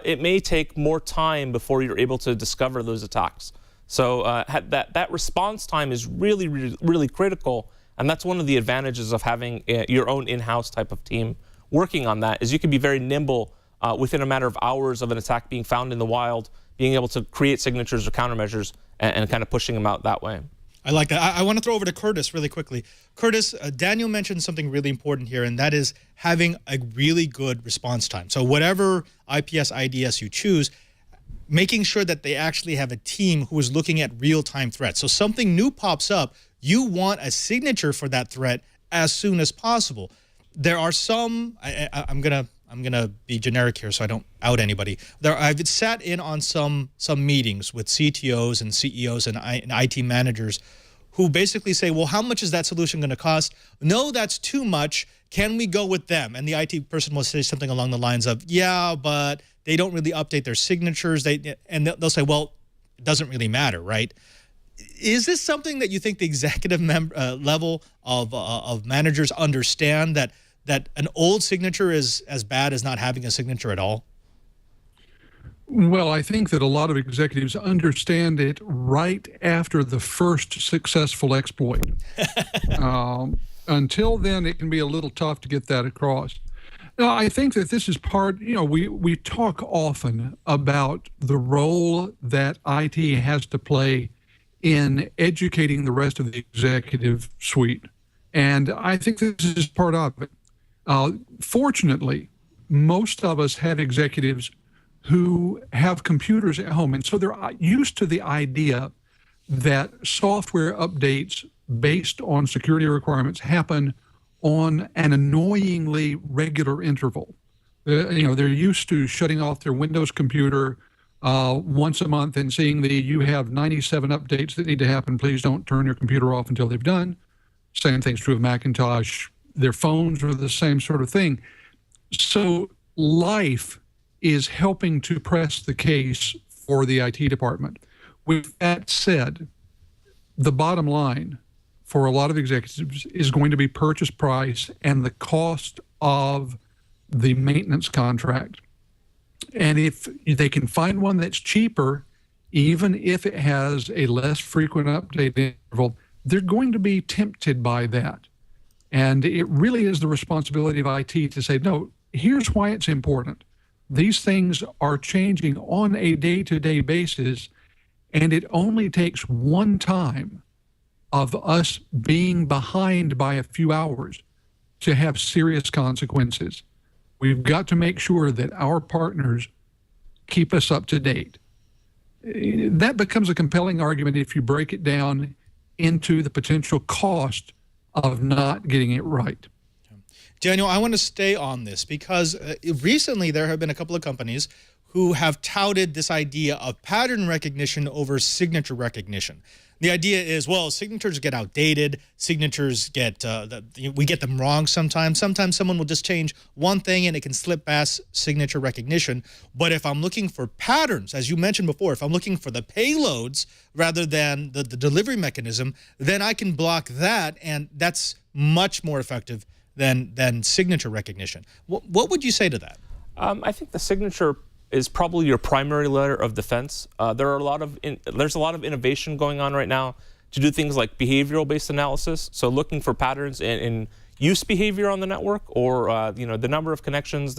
it may take more time before you're able to discover those attacks. So that response time is really, really, really critical. And that's one of the advantages of having your own in-house type of team working on that, is you can be very nimble within a matter of hours of an attack being found in the wild, being able to create signatures or countermeasures and kind of pushing them out that way. I like that. I want to throw over to Curtis really quickly. Curtis, Daniel mentioned something really important here, and that is having a really good response time. So whatever IPS, IDS you choose, making sure that they actually have a team who is looking at real-time threats. So something new pops up, you want a signature for that threat as soon as possible. There are some, I'm gonna be generic here so I don't out anybody. I've sat in on some meetings with CTOs and CEOs and IT managers who basically say, well, how much is that solution going to cost? No, that's too much. Can we go with them? And the IT person will say something along the lines of, yeah, but they don't really update their signatures. And they'll say, well, it doesn't really matter, right? Is this something that you think the executive level of managers understand, that an old signature is as bad as not having a signature at all? Well, I think that a lot of executives understand it right after the first successful exploit. Until then, it can be a little tough to get that across. No, I think that this is part, we talk often about the role that IT has to play in educating the rest of the executive suite. And I think this is part of it. Fortunately, most of us have executives who have computers at home, and so they're used to the idea that software updates based on security requirements happen on an annoyingly regular interval. They're used to shutting off their Windows computer once a month and seeing you have 97 updates that need to happen. Please don't turn your computer off until they've done. Same thing's true of Macintosh. Their phones are the same sort of thing. So life is helping to press the case for the IT department. With that said, the bottom line for a lot of executives is going to be purchase price and the cost of the maintenance contract. And if they can find one that's cheaper, even if it has a less frequent update interval, they're going to be tempted by that. And it really is the responsibility of IT to say, no, here's why it's important. These things are changing on a day-to-day basis, and it only takes one time of us being behind by a few hours to have serious consequences. We've got to make sure that our partners keep us up to date. That becomes a compelling argument if you break it down into the potential cost of not getting it right. Daniel, I want to stay on this because recently there have been a couple of companies who have touted this idea of pattern recognition over signature recognition. The idea is, well, signatures get outdated. Signatures we get them wrong sometimes. Sometimes someone will just change one thing and it can slip past signature recognition. But if I'm looking for patterns, as you mentioned before, if I'm looking for the payloads rather than the delivery mechanism, then I can block that, and that's much more effective than signature recognition. What would you say to that? I think the signature is probably your primary layer of defense. There's a lot of innovation going on right now to do things like behavioral-based analysis. So looking for patterns in use behavior on the network, or the number of connections,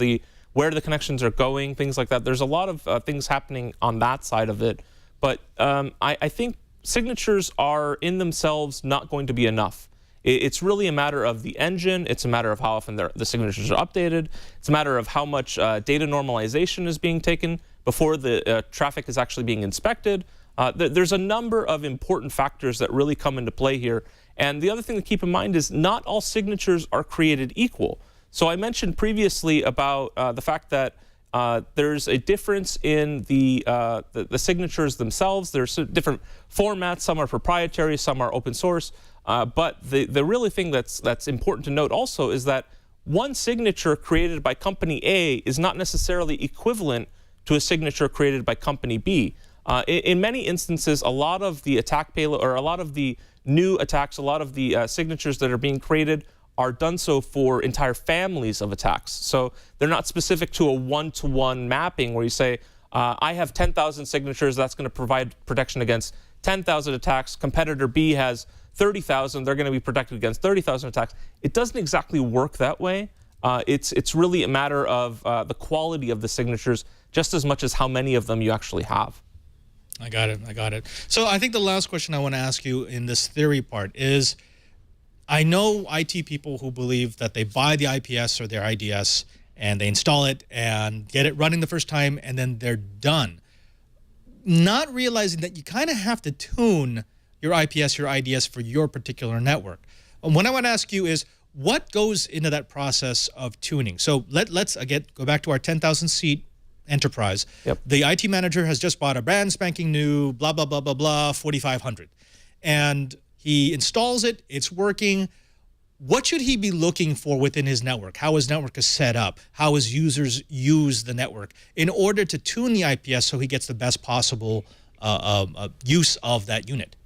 where the connections are going, things like that. There's a lot of things happening on that side of it. But I think signatures are in themselves not going to be enough. It's really a matter of the engine. It's a matter of how often the signatures are updated. It's a matter of how much data normalization is being taken before the traffic is actually being inspected. There's a number of important factors that really come into play here. And the other thing to keep in mind is not all signatures are created equal. So I mentioned previously about the fact that there's a difference in the signatures themselves. There's different formats. Some are proprietary, some are open source. But the really thing that's important to note also is that one signature created by company A is not necessarily equivalent to a signature created by company B. In many instances, a lot of the attack payload, or a lot of the new attacks, a lot of the signatures that are being created are done so for entire families of attacks. So they're not specific to a one-to-one mapping where you say, I have 10,000 signatures. That's going to provide protection against 10,000 attacks. Competitor B has 30,000. They're going to be protected against 30,000 attacks. It doesn't exactly work that way. It's really a matter of the quality of the signatures just as much as how many of them you actually have. I got it. So I think the last question I want to ask you in this theory part is, I know IT people who believe that they buy the IPS or their IDS and they install it and get it running the first time and then they're done, not realizing that you kind of have to tune your IPS, your IDS for your particular network. And what I want to ask you is, what goes into that process of tuning? So let's again go back to our 10,000 seat enterprise. Yep. The IT manager has just bought a brand spanking new blah, blah, blah, blah, blah, 4,500. And he installs it, it's working. What should he be looking for within his network? How his network is set up? How his users use the network in order to tune the IPS so he gets the best possible use of that unit?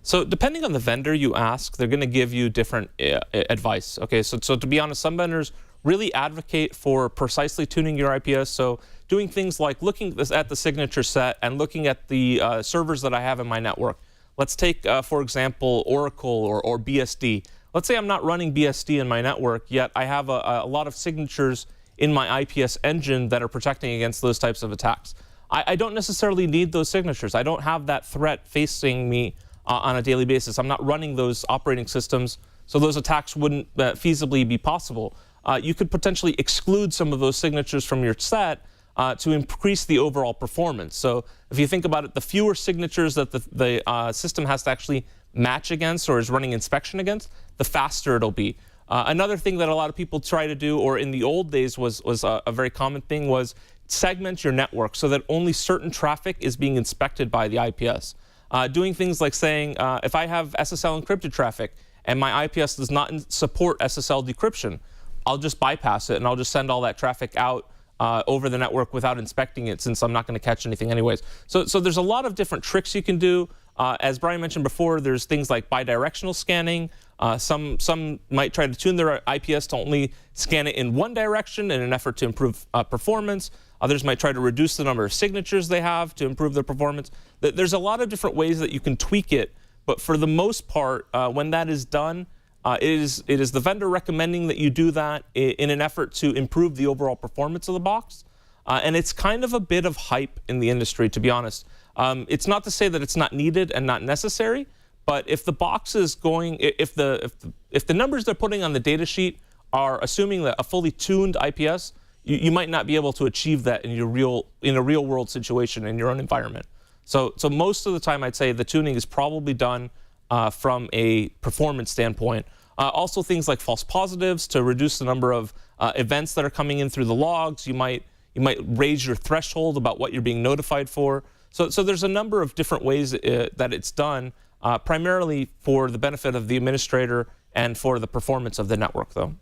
So depending on the vendor you ask, they're going to give you different advice. Okay, so to be honest, some vendors really advocate for precisely tuning your IPS. So doing things like looking at the signature set and looking at the servers that I have in my network. Let's take, for example, Oracle or BSD. Let's say I'm not running BSD in my network, yet I have a lot of signatures in my IPS engine that are protecting against those types of attacks. I don't necessarily need those signatures. I don't have that threat facing me on a daily basis. I'm not running those operating systems, so those attacks wouldn't feasibly be possible. You could potentially exclude some of those signatures from your set to increase the overall performance. So if you think about it, the fewer signatures that the system has to actually match against or is running inspection against, the faster it'll be. Another thing that a lot of people try to do, or in the old days was a very common thing, was segment your network so that only certain traffic is being inspected by the IPS. Doing things like saying, if I have SSL encrypted traffic and my IPS does not support SSL decryption, I'll just bypass it and I'll just send all that traffic out over the network without inspecting it, since I'm not going to catch anything anyways. So there's a lot of different tricks you can do. As Brian mentioned before, there's things like bidirectional scanning. Some might try to tune their IPS to only scan it in one direction in an effort to improve performance. Others might try to reduce the number of signatures they have to improve their performance. There's a lot of different ways that you can tweak it, but for the most part, when that is done, it is the vendor recommending that you do that in an effort to improve the overall performance of the box. And it's kind of a bit of hype in the industry, to be honest. It's not to say that it's not needed and not necessary, but if the box is going, if the numbers they're putting on the data sheet are assuming that a fully tuned IPS, you might not be able to achieve that in a real world situation in your own environment. So most of the time, I'd say the tuning is probably done from a performance standpoint. Also things like false positives to reduce the number of events that are coming in through the logs. You might raise your threshold about what you're being notified for. So there's a number of different ways that it's done, primarily for the benefit of the administrator and for the performance of the network, though.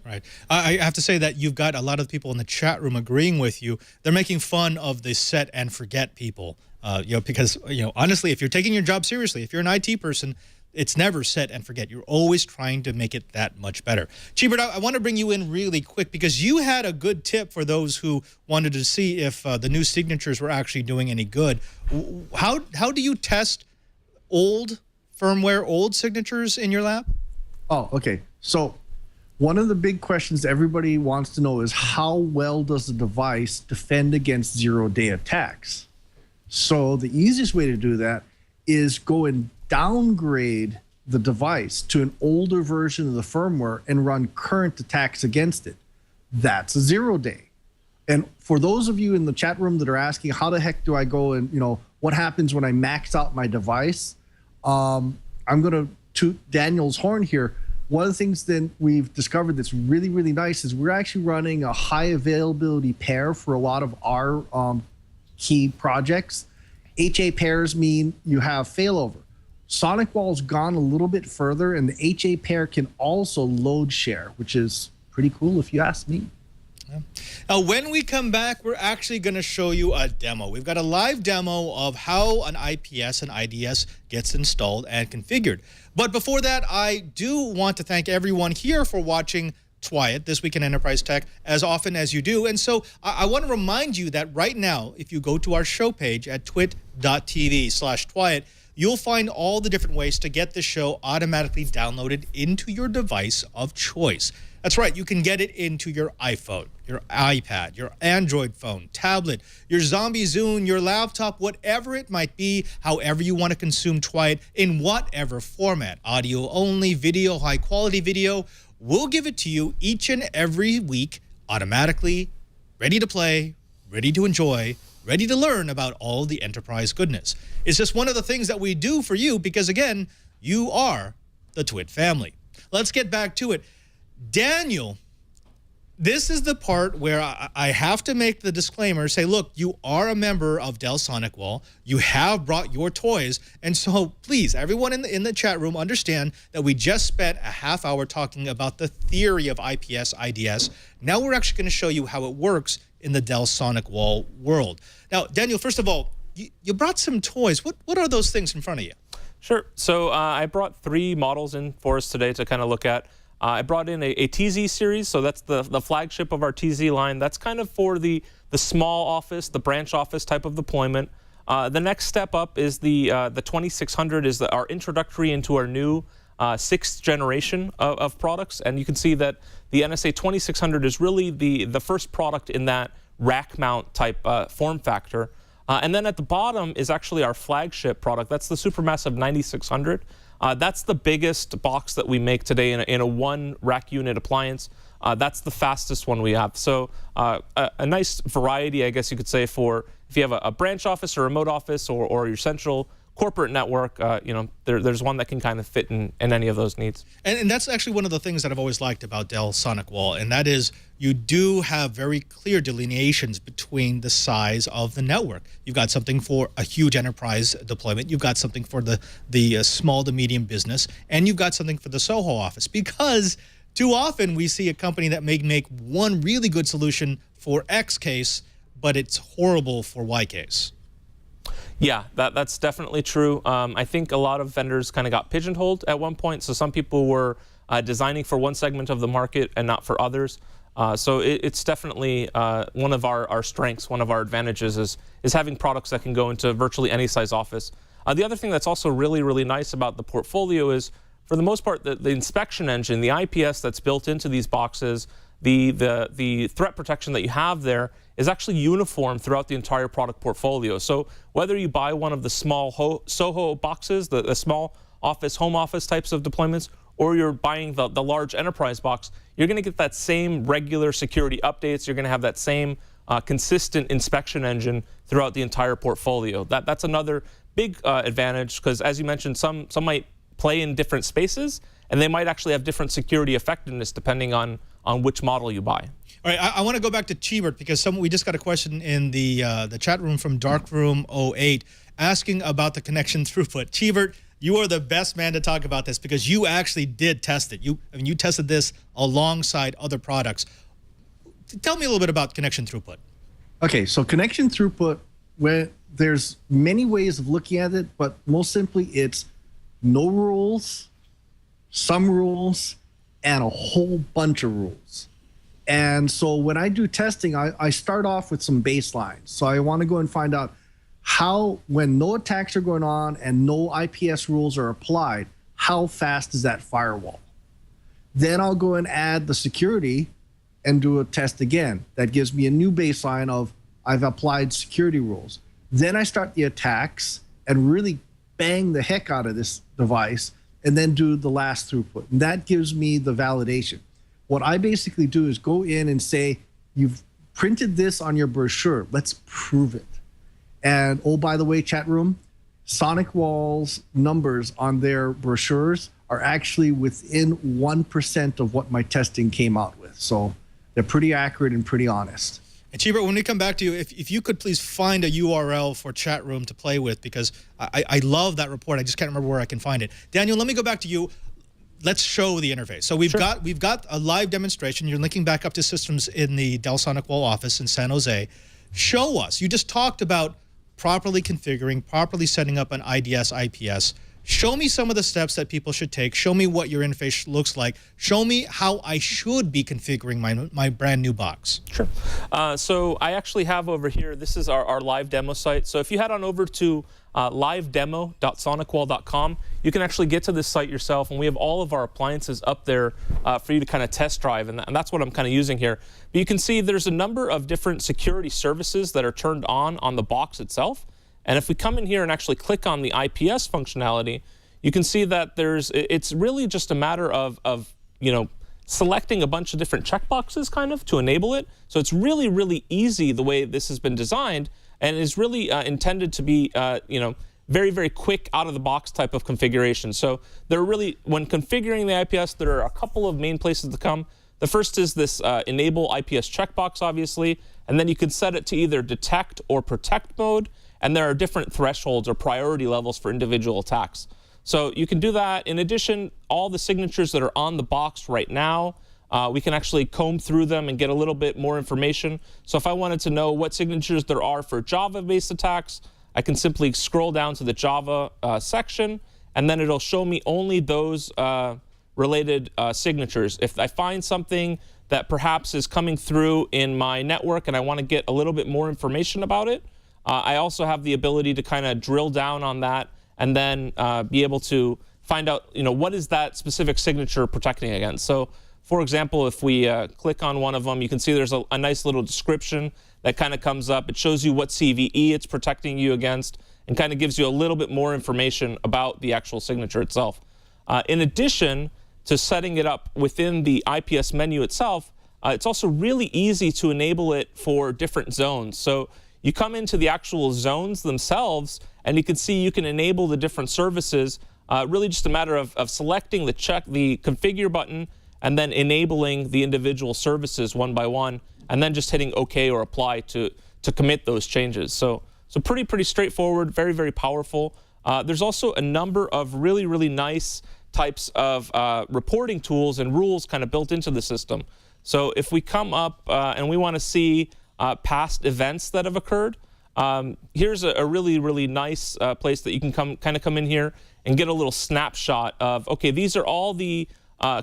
Right. I have to say that you've got a lot of people in the chat room agreeing with you. They're making fun of the set and forget people, because honestly, if you're taking your job seriously, if you're an IT person, it's never set and forget. You're always trying to make it that much better. Chibert, I want to bring you in really quick because you had a good tip for those who wanted to see if the new signatures were actually doing any good. How do you test old firmware, old signatures in your lab? Oh, okay. So one of the big questions everybody wants to know is how well does the device defend against zero-day attacks? So the easiest way to do that is go and downgrade the device to an older version of the firmware and run current attacks against it. That's a 0-day. And for those of you in the chat room that are asking, how the heck do I go and, what happens when I max out my device? I'm going to toot Daniel's horn here. One of the things that we've discovered that's really, really nice is we're actually running a high availability pair for a lot of our key projects. HA pairs mean you have failover. SonicWall's gone a little bit further, and the HA pair can also load share, which is pretty cool if you ask me. Yeah. Now, when we come back, we're actually going to show you a demo. We've got a live demo of how an IPS and IDS gets installed and configured. But before that, I do want to thank everyone here for watching Twyat, This Week in Enterprise Tech, as often as you do. And so I want to remind you that right now, if you go to our show page at twit.tv/Twyat, you'll find all the different ways to get the show automatically downloaded into your device of choice. That's right, you can get it into your iPhone, your iPad, your Android phone, tablet, your Zombie Zune, your laptop, whatever it might be, however you want to consume Twyat in whatever format, audio only, video, high quality video. We'll give it to you each and every week automatically, ready to play, ready to enjoy, ready to learn about all the enterprise goodness. It's just one of the things that we do for you because, again, you are the Twit family. Let's get back to it. Daniel, this is the part where I have to make the disclaimer, say, look, you are a member of Dell SonicWall. You have brought your toys. And so please, everyone in the chat room, understand that we just spent a half hour talking about the theory of IPS, IDS. Now we're actually going to show you how it works in the Dell SonicWall world. Now, Daniel, first of all, you brought some toys. What are those things in front of you? Sure. So I brought 3 models in for us today to kind of look at. I brought in a TZ series, so that's the flagship of our TZ line. That's kind of for the small office, the branch office type of deployment. The next step up is the 2600 is our introductory into our new 6th generation of products. And you can see that the NSA 2600 is really the first product in that rack mount type form factor. And then at the bottom is actually our flagship product. That's the supermassive 9600. That's the biggest box that we make today in a one rack unit appliance. That's the fastest one we have. So a nice variety, I guess you could say, for if you have a branch office or remote office or your central corporate network, there's one that can kind of fit in any of those needs. And that's actually one of the things that I've always liked about Dell SonicWall, and that is you do have very clear delineations between the size of the network. You've got something for a huge enterprise deployment, you've got something for the small to medium business, and you've got something for the Soho office, because too often we see a company that may make one really good solution for X case, but it's horrible for Y case. Yeah, that's definitely true. I think a lot of vendors kind of got pigeonholed at one point. So some people were designing for one segment of the market and not for others. So it's definitely one of our strengths, one of our advantages is having products that can go into virtually any size office. The other thing that's also really, really nice about the portfolio is, for the most part, the inspection engine, the IPS that's built into these boxes, the threat protection that you have there is actually uniform throughout the entire product portfolio. So whether you buy one of the small Soho boxes, the small office, home office types of deployments, or you're buying the large enterprise box, you're going to get that same regular security updates. You're going to have that same consistent inspection engine throughout the entire portfolio. That's another big advantage, because as you mentioned, some might play in different spaces, and they might actually have different security effectiveness depending on which model you buy. All right, I want to go back to Chibert, because we just got a question in the chat room from Darkroom08 asking about the connection throughput. Chibert, you are the best man to talk about this because you actually did test it. You tested this alongside other products. Tell me a little bit about connection throughput. Okay, so connection throughput, where there's many ways of looking at it, but most simply it's no rules, some rules, and a whole bunch of rules. And so when I do testing, I start off with some baselines. So I want to go and find out how, when no attacks are going on and no IPS rules are applied, how fast is that firewall? Then I'll go and add the security and do a test again. That gives me a new baseline of I've applied security rules. Then I start the attacks and really bang the heck out of this device and then do the last throughput. And that gives me the validation. What I basically do is go in and say, you've printed this on your brochure. Let's prove it. And oh, by the way, chat room, SonicWall's numbers on their brochures are actually within 1% of what my testing came out with. So they're pretty accurate and pretty honest. And Chibert, when we come back to you, if you could please find a URL for chat room to play with, because I love that report. I just can't remember where I can find it. Daniel, let me go back to you. Let's show the interface. So we've got a live demonstration. You're linking back up to systems in the Dell SonicWall office in San Jose. Show us. You just talked about properly configuring, properly setting up an IDS, IPS. show me some of the steps that people should take. Show me what your interface looks like. Show me how I should be configuring my brand new box. Sure. So I actually have over here, this is our live demo site. So if you head on over to livedemo.sonicwall.com, you can actually get to this site yourself, and we have all of our appliances up there for you to kind of test drive, and that's what I'm kind of using here. But you can see there's a number of different security services that are turned on the box itself. And if we come in here and actually click on the IPS functionality, you can see that it's really just a matter of selecting a bunch of different checkboxes kind of to enable it. So it's really, really easy the way this has been designed, and is really intended to be, very, very quick out of the box type of configuration. So there are really, when configuring the IPS, there are a couple of main places to come. The first is this enable IPS checkbox, obviously, and then you can set it to either detect or protect mode. And there are different thresholds or priority levels for individual attacks. So you can do that. In addition, all the signatures that are on the box right now, we can actually comb through them and get a little bit more information. So if I wanted to know what signatures there are for Java-based attacks, I can simply scroll down to the Java section, and then it'll show me only those related signatures. If I find something that perhaps is coming through in my network and I want to get a little bit more information about it, I also have the ability to kind of drill down on that and then be able to find out, what is that specific signature protecting against. So, for example, if we click on one of them, you can see there's a nice little description that kind of comes up. It shows you what CVE it's protecting you against and kind of gives you a little bit more information about the actual signature itself. In addition to setting it up within the IPS menu itself, it's also really easy to enable it for different zones. So you come into the actual zones themselves, and you can see you can enable the different services. Really just a matter of selecting the configure button and then enabling the individual services one by one, and then just hitting OK or apply to commit those changes. So pretty straightforward, very, very powerful. There's also a number of really, really nice types of reporting tools and rules kind of built into the system. So if we come up and we want to see past events that have occurred, here's a really, really nice place that you can come in here and get a little snapshot of, okay, these are all the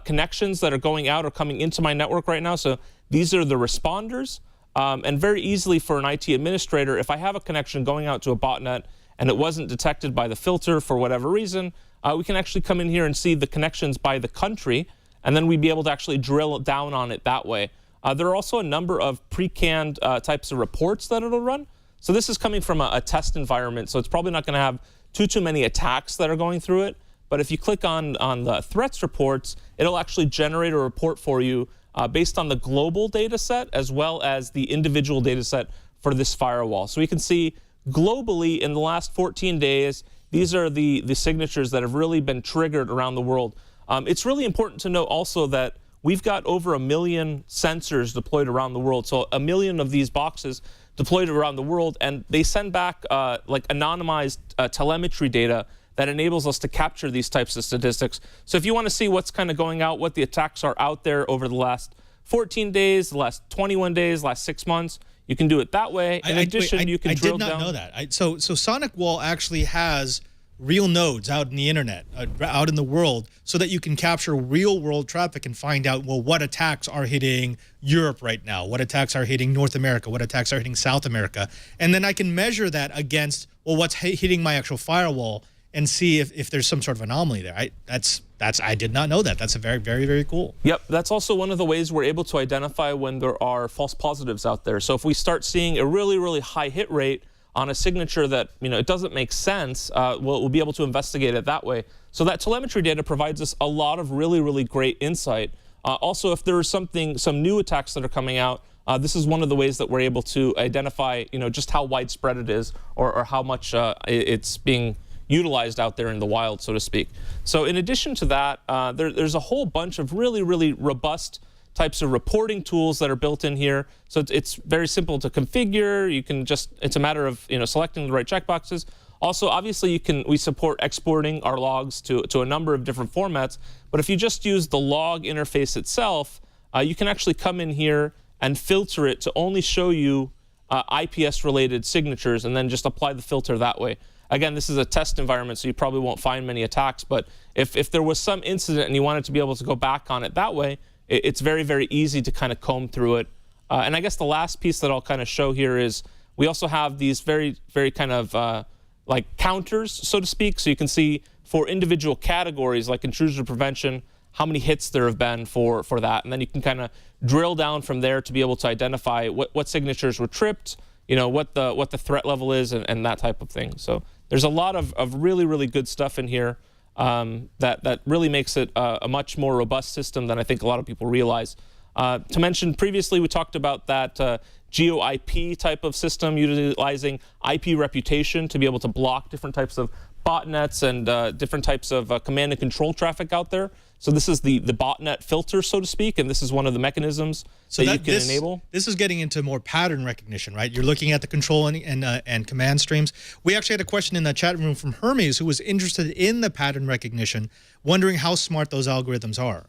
connections that are going out or coming into my network right now. So these are the responders. And very easily for an IT administrator, if I have a connection going out to a botnet and it wasn't detected by the filter for whatever reason, we can actually come in here and see the connections by the country, and then we'd be able to actually drill down on it that way. There are also a number of pre-canned types of reports that it'll run. So this is coming from a test environment, so it's probably not going to have too many attacks that are going through it. But if you click on the threats reports, it'll actually generate a report for you based on the global data set as well as the individual data set for this firewall. So we can see globally in the last 14 days, these are the signatures that have really been triggered around the world. It's really important to note also that we've got over 1 million sensors deployed around the world. So 1 million of these boxes deployed around the world, and they send back like anonymized telemetry data that enables us to capture these types of statistics. So if you want to see what's kind of going out, what the attacks are out there over the last 14 days, the last 21 days, last 6 months, you can do it that way. In addition, you can drill down. I did not know that. So SonicWall actually has real nodes out in the internet, out in the world, so that you can capture real world traffic and find out, well, what attacks are hitting Europe right now, what attacks are hitting North America, what attacks are hitting South America. And then I can measure that against, well, what's hitting my actual firewall and see if there's some sort of anomaly there. I did not know that. That's a very, very, very cool. Yep, that's also one of the ways we're able to identify when there are false positives out there. So if we start seeing a really, really high hit rate on a signature that, it doesn't make sense, we'll be able to investigate it that way. So that telemetry data provides us a lot of really, really great insight. Also, if there is some new attacks that are coming out, this is one of the ways that we're able to identify, just how widespread it is or how much it's being utilized out there in the wild, so to speak. So in addition to that, there's a whole bunch of really, really robust types of reporting tools that are built in here. So it's very simple to configure. You can it's a matter of selecting the right checkboxes. Also, obviously, we support exporting our logs to a number of different formats. But if you just use the log interface itself, you can actually come in here and filter it to only show you IPS-related signatures, and then just apply the filter that way. again, this is a test environment, so you probably won't find many attacks. But if there was some incident and you wanted to be able to go back on it that way, it's very, very easy to kind of comb through it. And I guess the last piece that I'll kind of show here is we also have these very, very kind of like counters, so to speak. So you can see for individual categories like intrusion prevention, how many hits there have been for that. And then you can kind of drill down from there to be able to identify what signatures were tripped, what the threat level is, and that type of thing. So there's a lot of really, really good stuff in here that really makes it a much more robust system than I think a lot of people realize. To mention previously, we talked about that geo-IP type of system utilizing IP reputation to be able to block different types of botnets and different types of command and control traffic out there. So this is the botnet filter, so to speak, and this is one of the mechanisms that you can enable. This is getting into more pattern recognition, right? You're looking at the control and command streams. We actually had a question in the chat room from Hermes, who was interested in the pattern recognition, wondering how smart those algorithms are.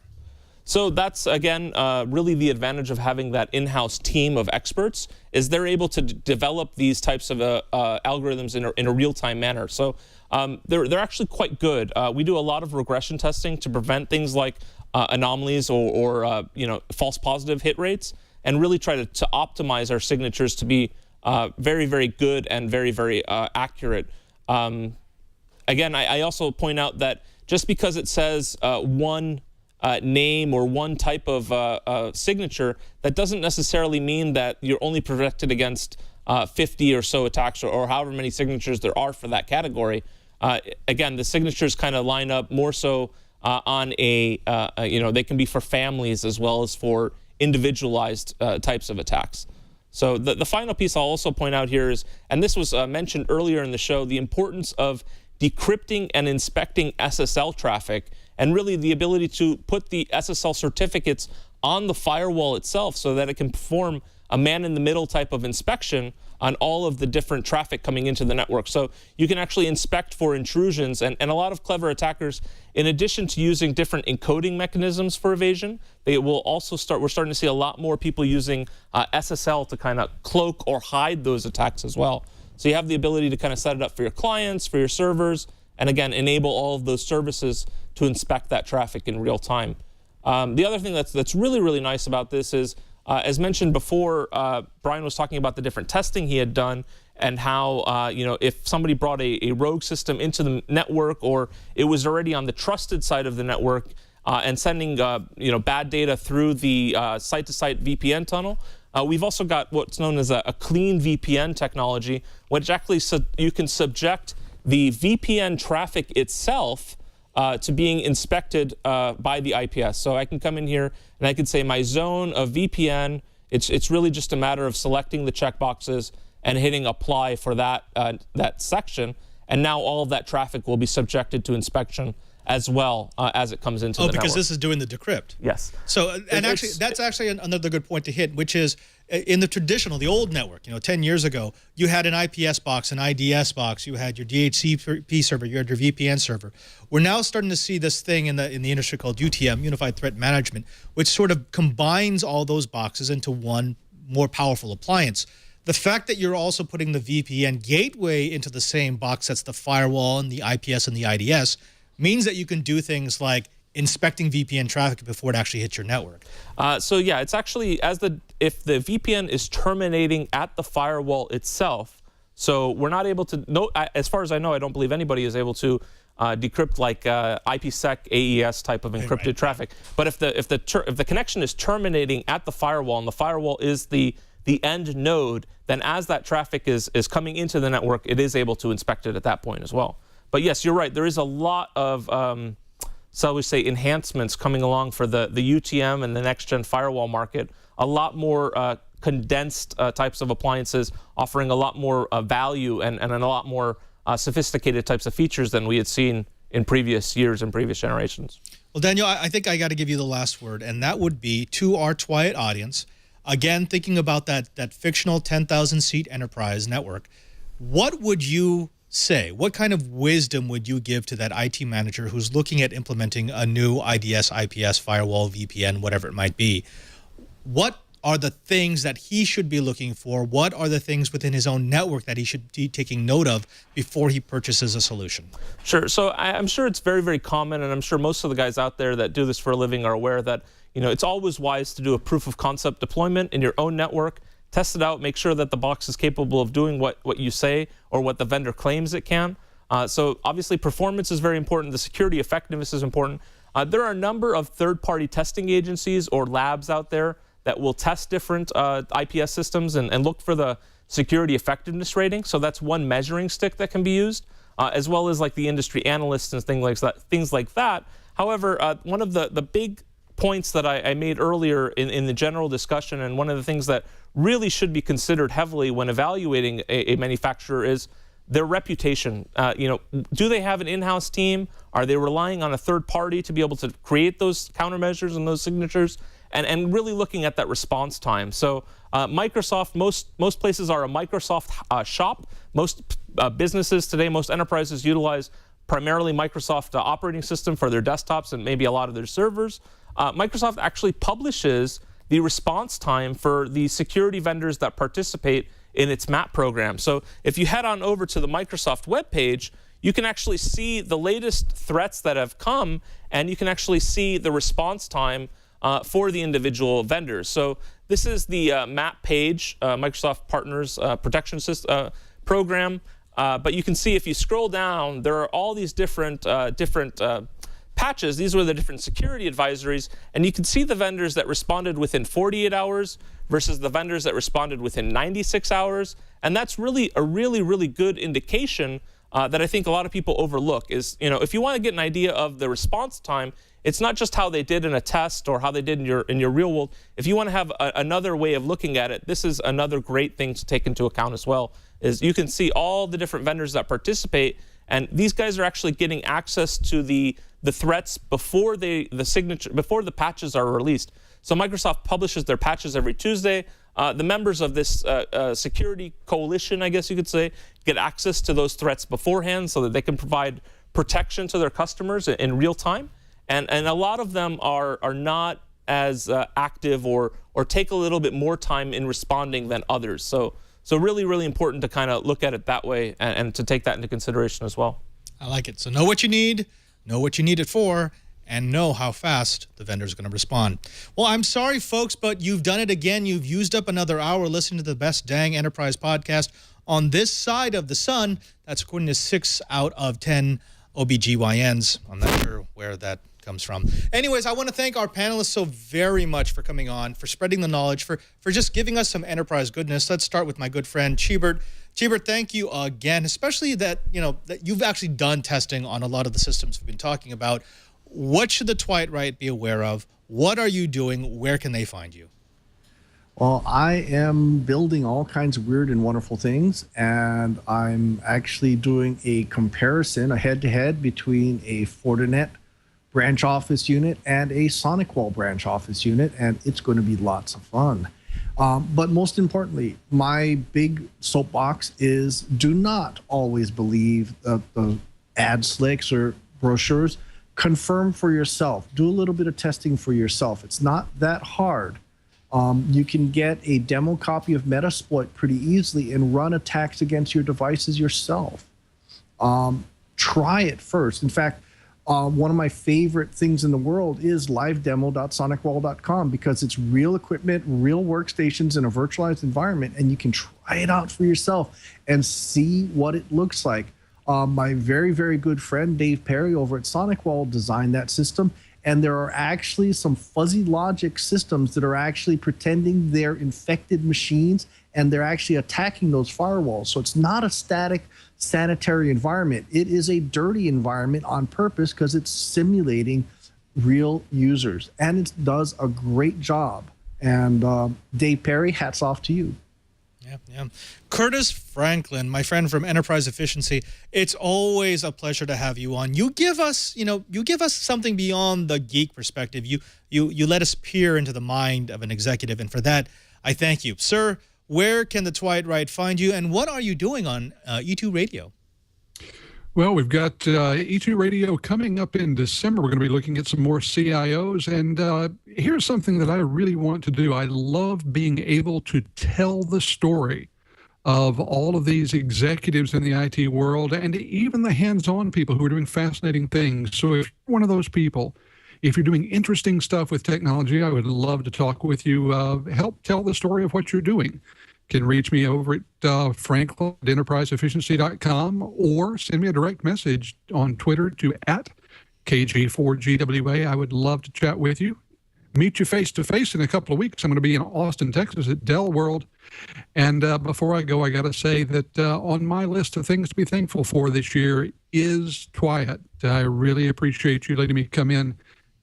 So that's, again, really the advantage of having that in-house team of experts, is they're able to develop these types of algorithms in a real-time manner. So they're actually quite good. We do a lot of regression testing to prevent things like anomalies or false positive hit rates, and really try to optimize our signatures to be very, very good and very, very accurate. Again, I also point out that just because it says one name or one type of signature, that doesn't necessarily mean that you're only protected against 50 or so attacks or however many signatures there are for that category. Again, the signatures kind of line up more so on they can be for families as well as for individualized types of attacks. So the final piece I'll also point out here is, and this was mentioned earlier in the show, the importance of decrypting and inspecting SSL traffic, and really the ability to put the SSL certificates on the firewall itself so that it can perform a man-in-the-middle type of inspection on all of the different traffic coming into the network. So you can actually inspect for intrusions, and a lot of clever attackers, in addition to using different encoding mechanisms for evasion, they will also we're starting to see a lot more people using SSL to kind of cloak or hide those attacks as well. So you have the ability to kind of set it up for your clients, for your servers, and again, enable all of those services to inspect that traffic in real time. The other thing that's really, really nice about this is, as mentioned before, Brian was talking about the different testing he had done and how, if somebody brought a rogue system into the network, or it was already on the trusted side of the network and sending, bad data through the site-to-site VPN tunnel, we've also got what's known as a clean VPN technology, which actually you can subject the VPN traffic itself to being inspected by the IPS. So I can come in here and I can say my zone of VPN, it's really just a matter of selecting the checkboxes and hitting apply for that section. And now all of that traffic will be subjected to inspection as well as it comes into the network. Oh, because this is doing the decrypt. Yes. So, and actually, that's actually another good point to hit, which is in the traditional, the old network, 10 years ago, you had an IPS box, an IDS box, you had your DHCP server, you had your VPN server. We're now starting to see this thing in the industry called UTM, Unified Threat Management, which sort of combines all those boxes into one more powerful appliance. The fact that you're also putting the VPN gateway into the same box that's the firewall and the IPS and the IDS means that you can do things like inspecting VPN traffic before it actually hits your network. So yeah, it's actually if the VPN is terminating at the firewall itself. So we're not able to as far as I know, I don't believe anybody is able to decrypt like IPsec AES type of encrypted traffic. But if the connection is terminating at the firewall and the firewall is the end node, then as that traffic is coming into the network, it is able to inspect it at that point as well. But yes, you're right. There is a lot of, shall we say, enhancements coming along for the UTM and the next-gen firewall market. A lot more condensed types of appliances offering a lot more value and a lot more sophisticated types of features than we had seen in previous years and previous generations. Well, Daniel, I think I got to give you the last word, and that would be to our Twiat audience. Again, thinking about that fictional 10,000-seat enterprise network, what would you say? What kind of wisdom would you give to that IT manager who's looking at implementing a new IDS, IPS, firewall, VPN, whatever it might be? What are the things that he should be looking for? What are the things within his own network that he should be taking note of before he purchases a solution? Sure. So I'm sure it's very, very common, and I'm sure most of the guys out there that do this for a living are aware that, it's always wise to do a proof of concept deployment in your own network, test it out, make sure that the box is capable of doing what you say or what the vendor claims it can. So obviously performance is very important. The security effectiveness is important. There are a number of third-party testing agencies or labs out there that will test different IPS systems and look for the security effectiveness rating. So that's one measuring stick that can be used, as well as like the industry analysts and things like that. However, one of the big points that I made earlier in the general discussion, and one of the things that really should be considered heavily when evaluating a manufacturer is their reputation. Do they have an in-house team? Are they relying on a third party to be able to create those countermeasures and those signatures? And really looking at that response time. So Microsoft, most places are a Microsoft shop. Most businesses today, most enterprises utilize primarily Microsoft operating system for their desktops and maybe a lot of their servers. Microsoft actually publishes the response time for the security vendors that participate in its MAP program. So if you head on over to the Microsoft webpage, you can actually see the latest threats that have come, and you can actually see the response time for the individual vendors. So this is the MAP page, Microsoft Partners Protection System program. But you can see if you scroll down, there are all these different patches. These were the different security advisories, and you can see the vendors that responded within 48 hours versus the vendors that responded within 96 hours. And that's really a really good indication that I think a lot of people overlook is, if you want to get an idea of the response time, it's not just how they did in a test or how they did in your real world. If you want to have another way of looking at it, this is another great thing to take into account as well, is you can see all the different vendors that participate, and these guys are actually getting access to the threats before before the patches are released. So Microsoft publishes their patches every Tuesday. The members of this security coalition, I guess you could say, get access to those threats beforehand so that they can provide protection to their customers in real time. And a lot of them are not as active or take a little bit more time in responding than others. So really important to kind of look at it that way and to take that into consideration as well. I like it. So know what you need it for, and know how fast the vendor is going to respond. Well, I'm sorry, folks, but you've done it again. You've used up another hour listening to the Best Dang Enterprise podcast on this side of the sun. That's according to 6 out of 10 OBGYNs. I'm not sure where that comes from. Anyways, I want to thank our panelists so very much for coming on, for spreading the knowledge, for just giving us some enterprise goodness. Let's start with my good friend Chibert. Chibert, thank you again, especially that that you've actually done testing on a lot of the systems we've been talking about. What should the Twilight Right be aware of? What are you doing? Where can they find you? Well, I am building all kinds of weird and wonderful things, and I'm actually doing a comparison, a head-to-head between a Fortinet branch office unit and a SonicWall branch office unit, and it's going to be lots of fun. But most importantly, my big soapbox is do not always believe the ad slicks or brochures. Confirm for yourself. Do a little bit of testing for yourself. It's not that hard. You can get a demo copy of Metasploit pretty easily and run attacks against your devices yourself. Try it first. In fact, one of my favorite things in the world is livedemo.sonicwall.com because it's real equipment, real workstations in a virtualized environment, and you can try it out for yourself and see what it looks like. My very, very good friend Dave Perry over at SonicWall designed that system, and there are actually some fuzzy logic systems that are actually pretending they're infected machines, and they're actually attacking those firewalls. So it's not a static sanitary environment. It is a dirty environment on purpose because it's simulating real users, and it does a great job. And Dave Perry, hats off to you. Yeah. Curtis Franklin, my friend from Enterprise Efficiency, it's always a pleasure to have you on. You give us, something beyond the geek perspective. You let us peer into the mind of an executive, and for that, I thank you. Sir, where can the Twilight Right find you, and what are you doing on E2 Radio? Well, we've got E2 Radio coming up in December. We're going to be looking at some more CIOs. And here's something that I really want to do. I love being able to tell the story of all of these executives in the IT world and even the hands-on people who are doing fascinating things. So if you're one of those people, if you're doing interesting stuff with technology, I would love to talk with you, help tell the story of what you're doing. You can reach me over at franklin@enterpriseefficiency.com or send me a direct message on Twitter to @KG4GWA. I would love to chat with you. Meet you face-to-face in a couple of weeks. I'm going to be in Austin, Texas at Dell World. And before I go, I got to say that on my list of things to be thankful for this year is Twyat. I really appreciate you letting me come in,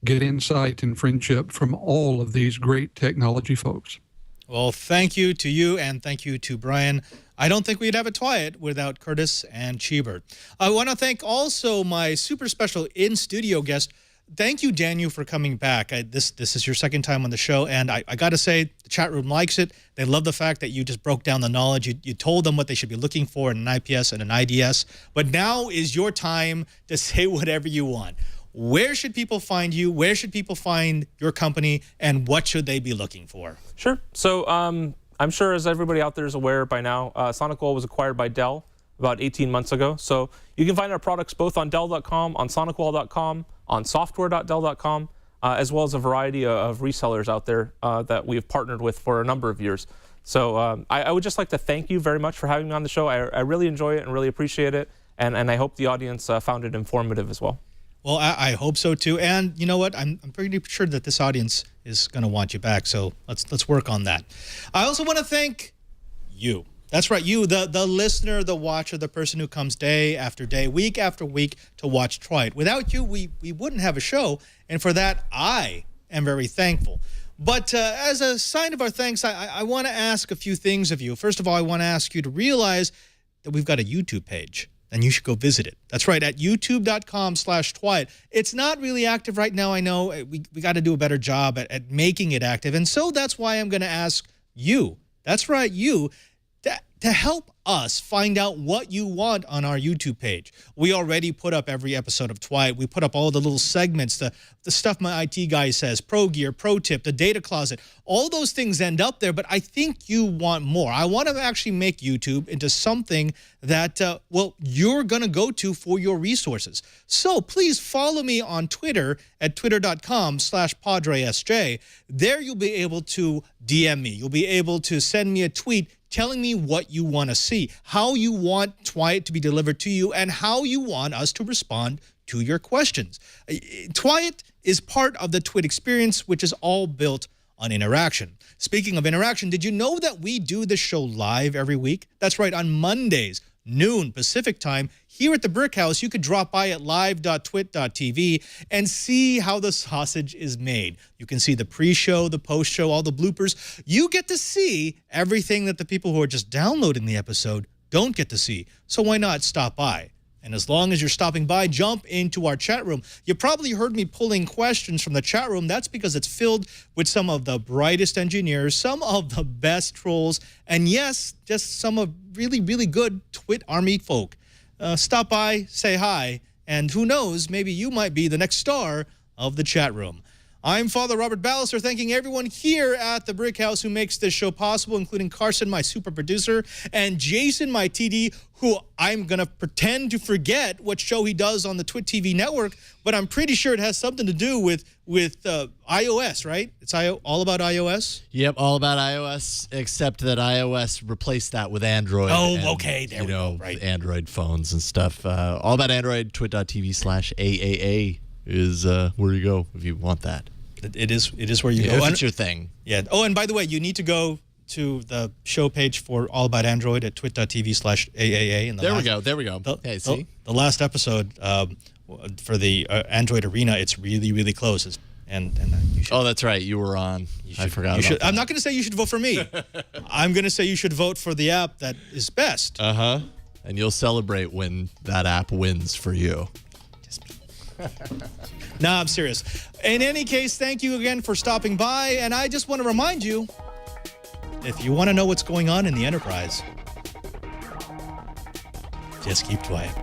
get insight and friendship from all of these great technology folks. Well, thank you to you, and thank you to Brian. I don't think we'd have a Twyat without Curtis and Cheebert. I want to thank also my super special in-studio guest. Thank you, Daniel, for coming back. This is your second time on the show, and I got to say, the chat room likes it. They love the fact that you just broke down the knowledge. You told them what they should be looking for in an IPS and an IDS. But now is your time to say whatever you want. Where should people find you? Where should people find your company? And what should they be looking for? Sure. So I'm sure, as everybody out there is aware by now, SonicWall was acquired by Dell about 18 months ago. So you can find our products both on Dell.com, on SonicWall.com, on software.dell.com, as well as a variety of resellers out there that we have partnered with for a number of years. So I would just like to thank you very much for having me on the show. I really enjoy it and really appreciate it. And I hope the audience found it informative as well. Well, I hope so too. And you know what? I'm pretty sure that this audience is going to want you back. So let's work on that. I also want to thank you. That's right, you, the listener, the watcher, the person who comes day after day, week after week to watch Twyat. Without you, we wouldn't have a show, and for that, I am very thankful. But as a sign of our thanks, I want to ask a few things of you. First of all, I want to ask you to realize that we've got a YouTube page, and you should go visit it. That's right, at youtube.com/Twyat. It's not really active right now, I know. We got to do a better job at making it active, and so that's why I'm going to ask you, that's right, you, to help us find out what you want on our YouTube page. We already put up every episode of Twyat. We put up all the little segments, the stuff my IT guy says, Pro Gear, Pro Tip, the data closet. All those things end up there, but I think you want more. I want to actually make YouTube into something that, well, you're going to go to for your resources. So please follow me on Twitter at twitter.com/PadreSJ. There you'll be able to DM me. You'll be able to send me a tweet telling me what you want to see, how you want Twyat to be delivered to you, and how you want us to respond to your questions. Twyat is part of the Twit experience, which is all built on interaction. Speaking of interaction, did you know that we do the show live every week? That's right, on Mondays, noon Pacific time, here at the Brick House. You could drop by at live.twit.tv and see how the sausage is made. You can see the pre-show, the post-show, all the bloopers. You get to see everything that the people who are just downloading the episode don't get to see. So why not stop by? And as long as you're stopping by, jump into our chat room. You probably heard me pulling questions from the chat room. That's because it's filled with some of the brightest engineers, some of the best trolls, and yes, just some of really, really good Twit Army folk. Stop by, say hi, and who knows, maybe you might be the next star of the chat room. I'm Father Robert Ballister, thanking everyone here at the Brick House who makes this show possible, including Carson, my super producer, and Jason, my TD, who I'm going to pretend to forget what show he does on the Twit TV network, but I'm pretty sure it has something to do with iOS, right? It's all about iOS? Yep, all about iOS, except that iOS replaced that with Android. Oh, and, okay, there we go, right. Android phones and stuff. All about Android, twit.tv/AAA is where you go if you want that. It is where you go. If it's your thing. Yeah. Oh, and by the way, you need to go to the show page for All About Android at twit.tv/AAA. And there we go. Hey, see? The last episode for the Android Arena, it's really, really close. And you should, oh, that's right. You were on. I forgot about that. I'm not going to say you should vote for me. I'm going to say you should vote for the app that is best. Uh-huh. And you'll celebrate when that app wins for you. No, I'm serious. In any case, thank you again for stopping by. And I just want to remind you, if you want to know what's going on in the enterprise, just keep quiet.